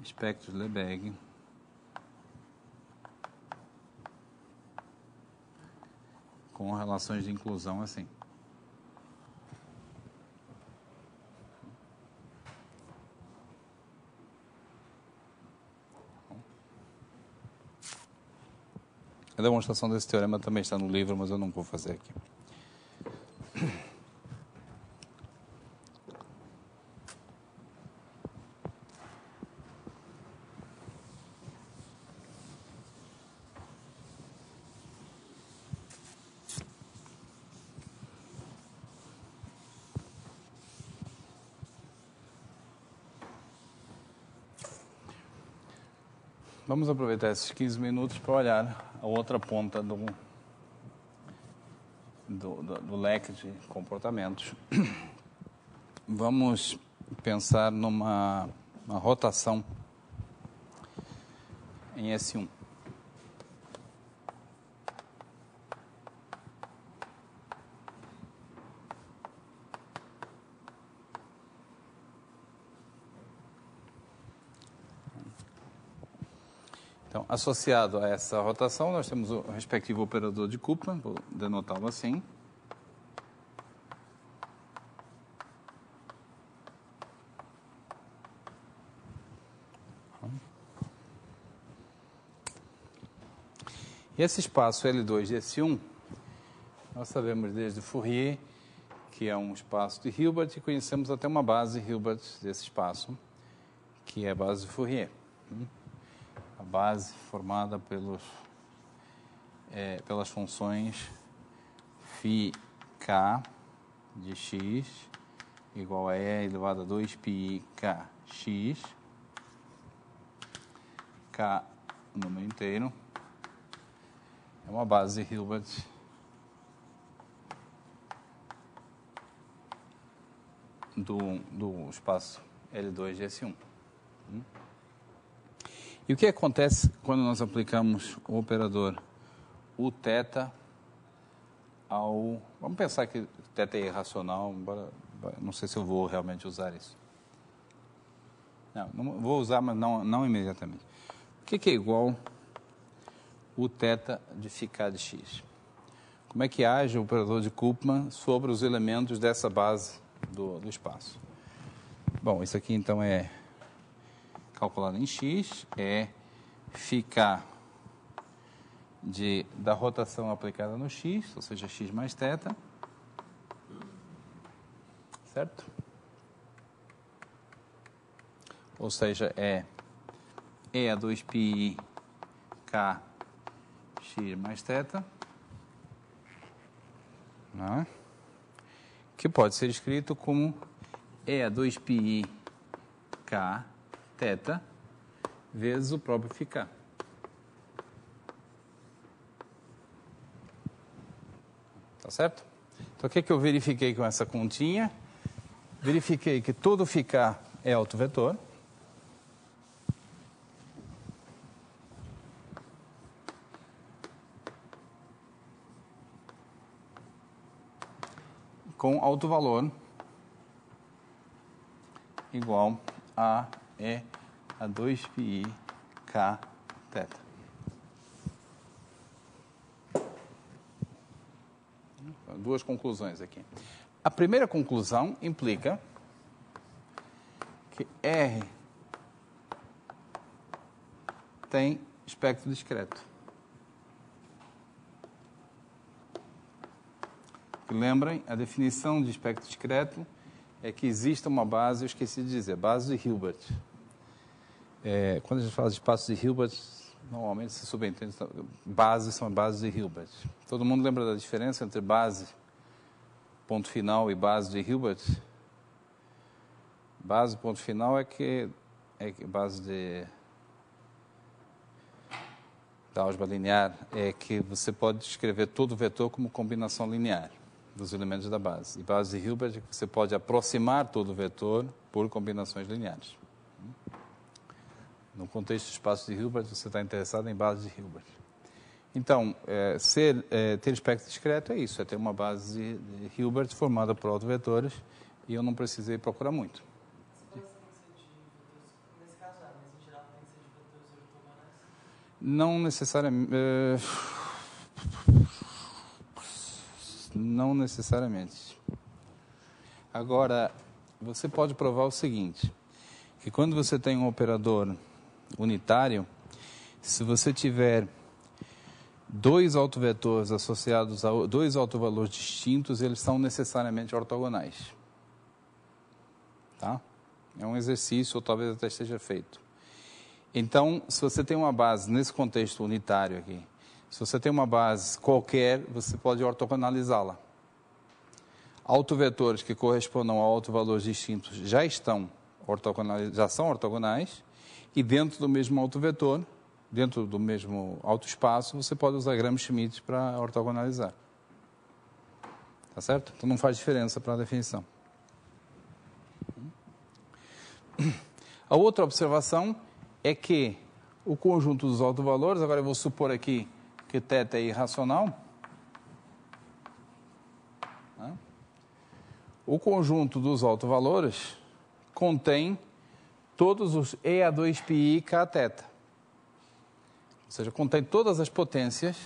espectro de Lebesgue, com relações de inclusão assim. A demonstração desse teorema também está no livro, mas eu não vou fazer aqui. Vamos aproveitar esses 15 minutos para olhar a outra ponta do leque de comportamentos. Vamos pensar numa rotação em S1. Então, associado a essa rotação, nós temos o respectivo operador de Koopman, vou denotá-lo assim. E esse espaço L2 de S1, nós sabemos desde Fourier que é um espaço de Hilbert e conhecemos até uma base Hilbert desse espaço, que é a base de Fourier. A base formada pelas funções φk de x igual a e elevado a 2πk x, k número inteiro, é uma base Hilbert do espaço L2 de S1. E o que acontece quando nós aplicamos o operador Uθ ao... Vamos pensar que θ é irracional, embora não sei se eu vou realmente usar isso. Não vou usar, mas não imediatamente. O que é igual Uθ de φk de x? Como é que age o operador de Koopman sobre os elementos dessa base do espaço? Bom, isso aqui então é calculado em x, é φk da rotação aplicada no x, ou seja, x mais θ, certo? Ou seja, é e a 2πk x mais θ, não é? Que pode ser escrito como e a 2πk θ vezes o próprio φk. Tá certo? Então, o que eu verifiquei com essa continha? Verifiquei que todo φk é autovetor. Com autovalor igual a e a 2πk θ. Duas conclusões aqui. A primeira conclusão implica que R tem espectro discreto. Lembrem, a definição de espectro discreto é que exista uma base, eu esqueci de dizer, base de Hilbert. Quando a gente fala de espaços de Hilbert, normalmente se subentende, bases são bases de Hilbert. Todo mundo lembra da diferença entre base, ponto final, e base de Hilbert? Base, ponto final, é que base da álgebra linear é que você pode escrever todo o vetor como combinação linear dos elementos da base. E base de Hilbert é que você pode aproximar todo o vetor por combinações lineares. No contexto do espaço de Hilbert, você está interessado em base de Hilbert. Então, ter espectro discreto é isso, é ter uma base de Hilbert formada por autovetores e eu não precisei procurar muito. Nesse caso, mas em geral tem que ser de vetores ortogonais? Não necessariamente. Não necessariamente. Agora, você pode provar o seguinte, que quando você tem um operador unitário, se você tiver dois autovetores associados a dois autovalores distintos, eles são necessariamente ortogonais. Tá? É um exercício, ou talvez até esteja feito. Então, se você tem uma base nesse contexto unitário aqui, se você tem uma base qualquer, você pode ortogonalizá-la. Autovetores que correspondam a autovalores distintos já são ortogonais, e dentro do mesmo autovetor, dentro do mesmo autoespaço, você pode usar Gram-Schmidt para ortogonalizar. Tá certo? Então não faz diferença para a definição. A outra observação é que o conjunto dos autovalores, agora eu vou supor aqui que θ é irracional, né? O conjunto dos autovalores contém todos os EA2πi kθ. Ou seja, contém todas as potências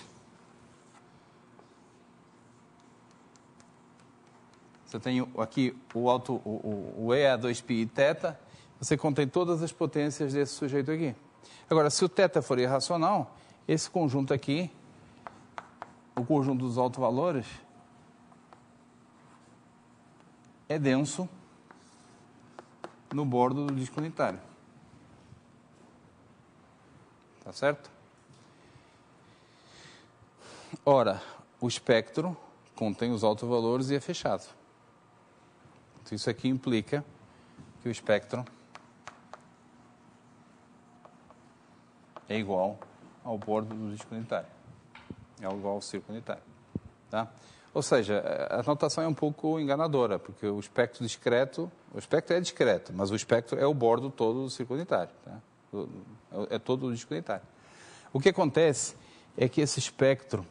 você tem aqui o EA2πi θ, você contém todas as potências desse sujeito aqui. Agora, se o θ for irracional, esse conjunto aqui, o conjunto dos autovalores, é denso no bordo do disco unitário. Tá certo? Ora, o espectro contém os autovalores e é fechado. Então, isso aqui implica que o espectro é igual ao bordo do disco unitário. É igual ao círculo unitário. Tá? Ou seja, a notação é um pouco enganadora, porque o espectro discreto, o espectro é discreto, mas o espectro é o bordo todo do círculo unitário. Tá? É todo o disco unitário. O que acontece é que esse espectro,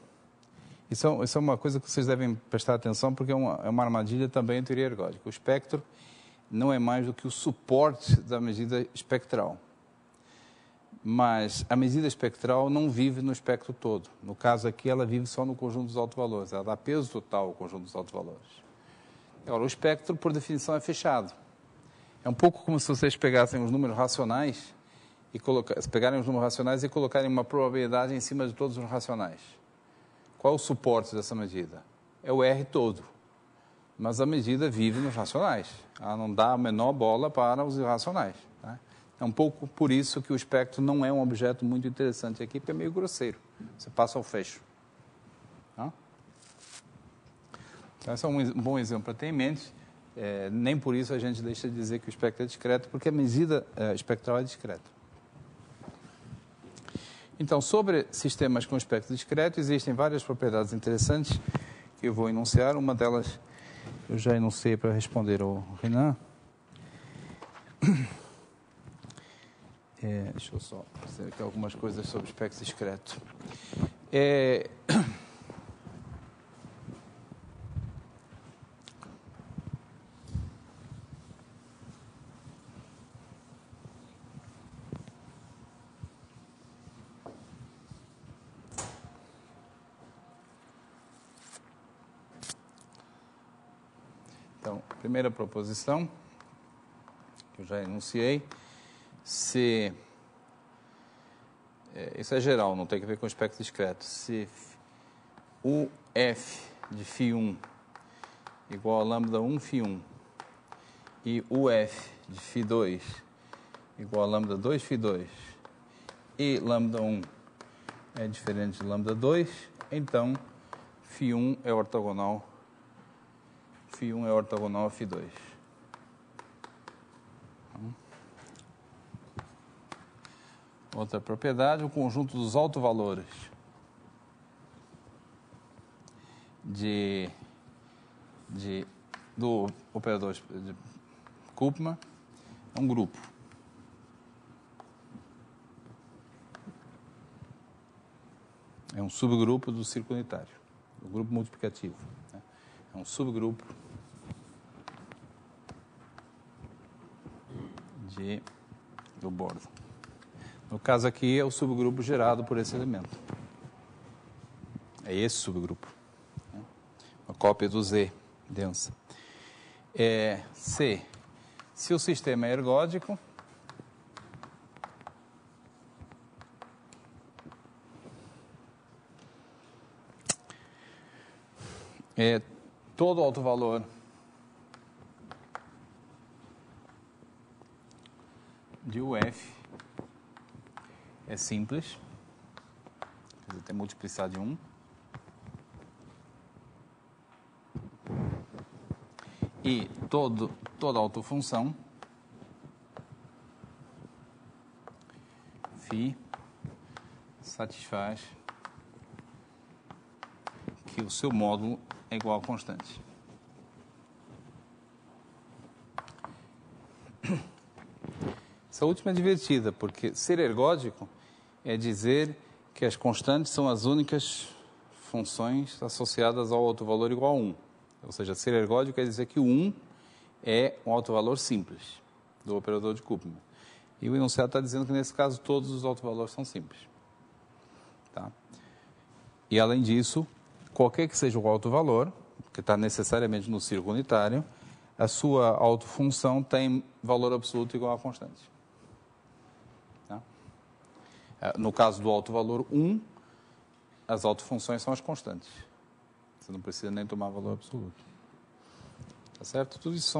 isso é uma coisa que vocês devem prestar atenção, porque é uma armadilha também em teoria ergódica. O espectro não é mais do que o suporte da medida espectral. Mas a medida espectral não vive no espectro todo. No caso aqui, ela vive só no conjunto dos autovalores. Ela dá peso total ao conjunto dos autovalores. Agora, o espectro, por definição, é fechado. É um pouco como se vocês pegassem os números racionais e pegarem os números racionais e colocarem uma probabilidade em cima de todos os racionais. Qual é o suporte dessa medida? É o R todo. Mas a medida vive nos racionais. Ela não dá a menor bola para os irracionais. Tá? É um pouco por isso que o espectro não é um objeto muito interessante aqui, porque é meio grosseiro. Você passa ao fecho. Tá? Então, esse é um bom exemplo para ter em mente. Nem por isso a gente deixa de dizer que o espectro é discreto, porque a medida espectral é discreta. Então, sobre sistemas com espectro discreto, existem várias propriedades interessantes que eu vou enunciar. Uma delas eu já enunciei para responder ao Renan. Deixa eu só dizer aqui algumas coisas sobre espectro discreto. Então, primeira proposição, que eu já enunciei, isso é geral, não tem a ver com espectro discreto. Se o F de φ1 igual a lambda 1 φ1 e o F de φ2 igual a lambda 2 φ2 e lambda 1 é diferente de lambda 2, então φ1 é ortogonal a φ2. Outra propriedade, o conjunto dos autovalores do operador de Koopman é um grupo. É um subgrupo do círculo unitário, do grupo multiplicativo. Né? É um subgrupo do bordo. No caso aqui, é o subgrupo gerado por esse elemento. É esse subgrupo. cópia do Z densa. C, se o sistema é ergódico, todo autovalor de UF é simples, quer dizer, tem multiplicidade de 1. E toda autofunção φ satisfaz que o seu módulo é igual a constante. Essa última é divertida, porque ser ergódico é dizer que as constantes são as únicas funções associadas ao autovalor igual a 1. Ou seja, ser ergódico quer dizer que o 1 é um autovalor simples do operador de Koopman. E o enunciado está dizendo que, nesse caso, todos os autovalores são simples. Tá? E, além disso, qualquer que seja o autovalor, que está necessariamente no círculo unitário, a sua autofunção tem valor absoluto igual a constante. Tá? No caso do autovalor 1, as autofunções são as constantes. Você não precisa nem tomar valor absoluto. Tá certo? Tudo isso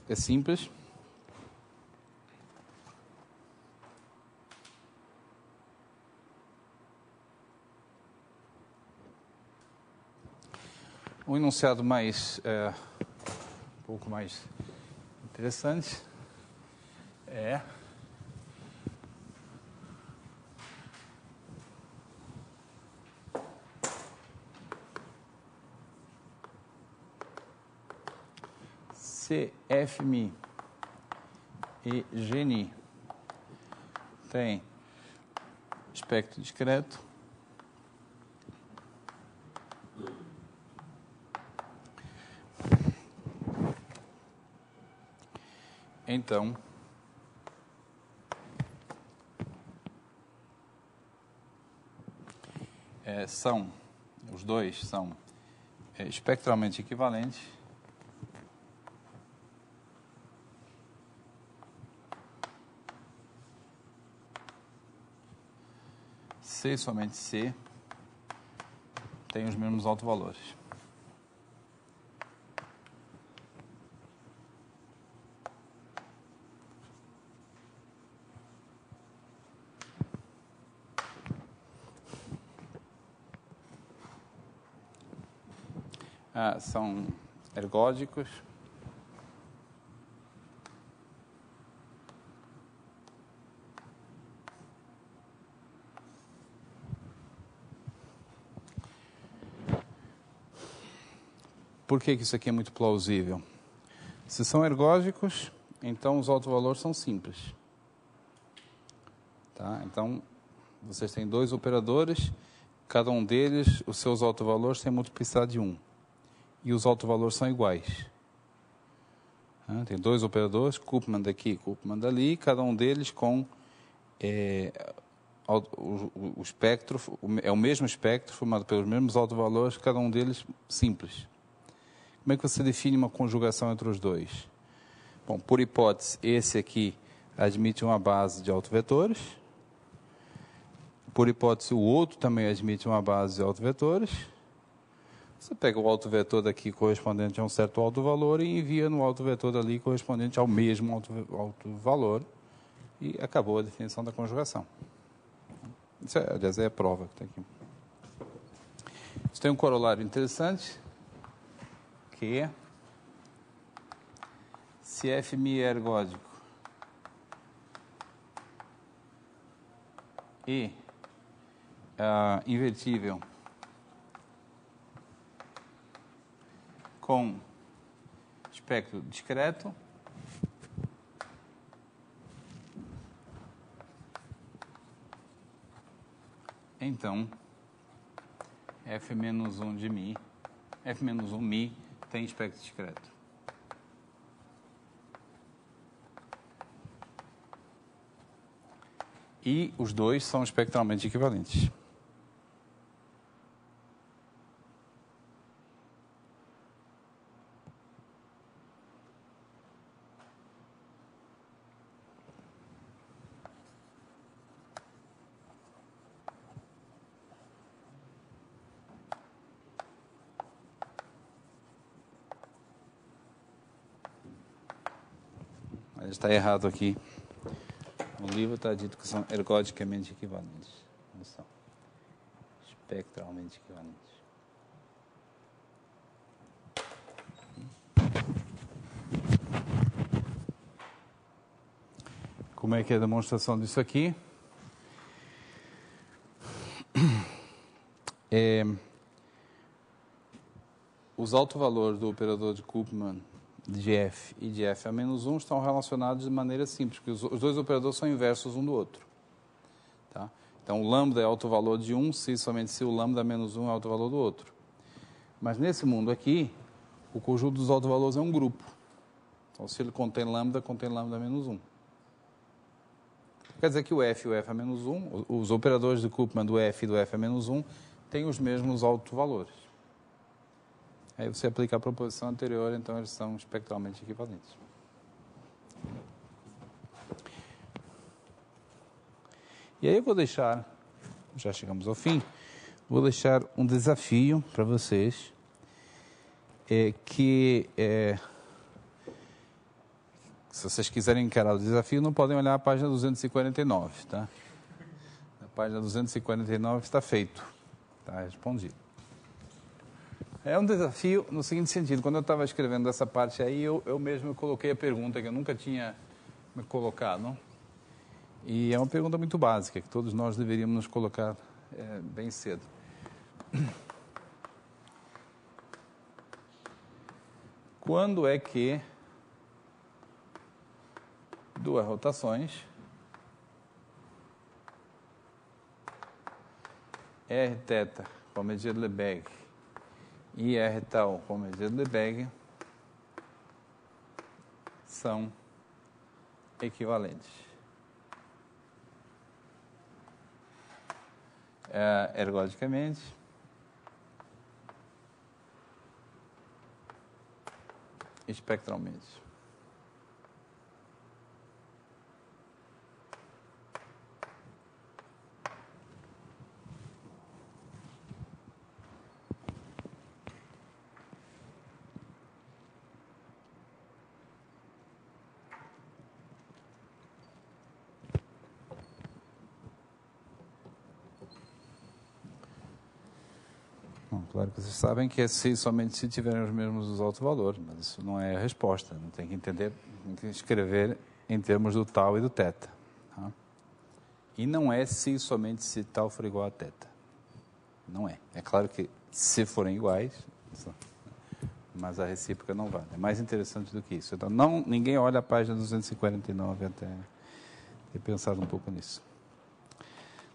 é simples. Um enunciado um pouco mais interessante é se Fmi e Gni tem espectro discreto, então os dois são espectralmente equivalentes. C, somente C, tem os mesmos autovalores. São ergódicos. Por que isso aqui é muito plausível? Se são ergódicos, então os autovalores são simples. Tá? Então, vocês têm dois operadores, cada um deles, os seus autovalores têm multiplicidade de 1. E os autovalores são iguais. Tem dois operadores, Koopman daqui, Koopman dali, cada um deles com o espectro, é o mesmo espectro formado pelos mesmos autovalores, cada um deles simples. Como é que você define uma conjugação entre os dois? Bom, por hipótese, esse aqui admite uma base de autovetores. Por hipótese, o outro também admite uma base de autovetores. Você pega o autovetor daqui correspondente a um certo autovalor e envia no autovetor dali correspondente ao mesmo autovalor e acabou a definição da conjugação. Isso, aliás, é a prova que está aqui. Isso tem um corolário interessante, que é se Fmi é ergódico e invertível com espectro discreto, então F-1 de Mi, F-1 Mi tem espectro discreto. E os dois são espectralmente equivalentes. Mas está errado aqui. No livro está dito que são ergodicamente equivalentes. Não são. Espectralmente equivalentes. Como é que é a demonstração disso aqui? Os autovalores do operador de Koopman de f e de f a menos 1 estão relacionados de maneira simples, porque os dois operadores são inversos um do outro. Tá? Então, o lambda é autovalor de um, se somente se o lambda menos 1 é autovalor do outro. Mas nesse mundo aqui, o conjunto dos autovalores é um grupo. Então, se ele contém lambda menos 1. Quer dizer que o f e o f a menos 1, os operadores de Koopman do f e do f a menos 1, têm os mesmos autovalores. Aí você aplica a proposição anterior, então eles são espectralmente equivalentes. E aí eu vou deixar, já chegamos ao fim, vou deixar um desafio para vocês, se vocês quiserem encarar o desafio, não podem olhar a página 249, tá? A página 249 está feito, está respondido. É um desafio no seguinte sentido, quando eu estava escrevendo essa parte aí, eu mesmo coloquei a pergunta que eu nunca tinha me colocado, não? E é uma pergunta muito básica, que todos nós deveríamos nos colocar bem cedo. Quando é que duas rotações r θ com a medida de Lebesgue e r tal com a medida de Lebesgue são equivalentes? Ergodicamente, espectralmente. Bom, claro que vocês sabem que é somente se tiverem os mesmos autovalores, mas isso não é a resposta. Não tem que entender, tem que escrever em termos do tal e do θ. Tá? E não é se somente se tal for igual a θ. Não é. É claro que se forem iguais, mas a recíproca não vale. É mais interessante do que isso. Então, ninguém olha a página 249 até ter pensado um pouco nisso.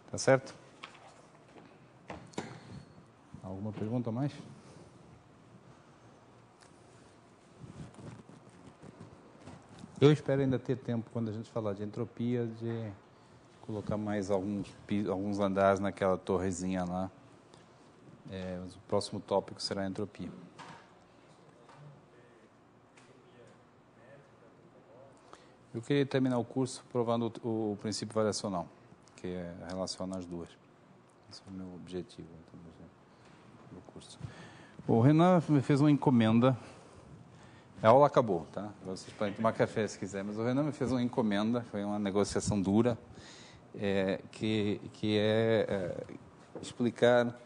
Tá certo? Alguma pergunta mais? Eu espero ainda ter tempo, quando a gente falar de entropia, de colocar mais alguns andares naquela torrezinha lá. O próximo tópico será a entropia. Eu queria terminar o curso provando o princípio variacional, que relaciona as duas. Esse é o meu objetivo do curso. O Renan me fez uma encomenda. A aula acabou, tá? Vocês podem tomar café se quiser, mas o Renan me fez uma encomenda, foi uma negociação dura, que é explicar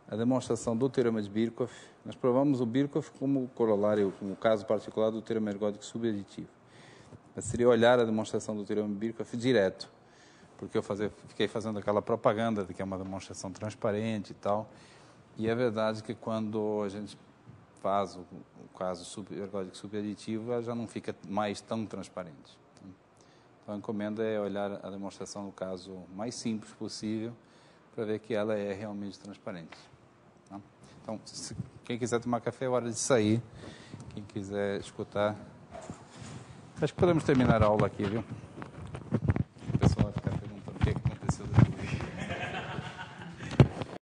a demonstração do teorema de Birkhoff. Nós provamos o Birkhoff como corolário, como caso particular do teorema ergódico subaditivo. Mas seria olhar a demonstração do teorema de Birkhoff direto, porque eu fiquei fazendo aquela propaganda de que é uma demonstração transparente e tal. E é verdade que quando a gente faz o caso ergódico subaditivo, ela já não fica mais tão transparente. Então, a encomenda é olhar a demonstração no caso mais simples possível para ver que ela é realmente transparente. Tá? Então, quem quiser tomar café, é hora de sair. Quem quiser escutar... Acho que podemos terminar a aula aqui, viu?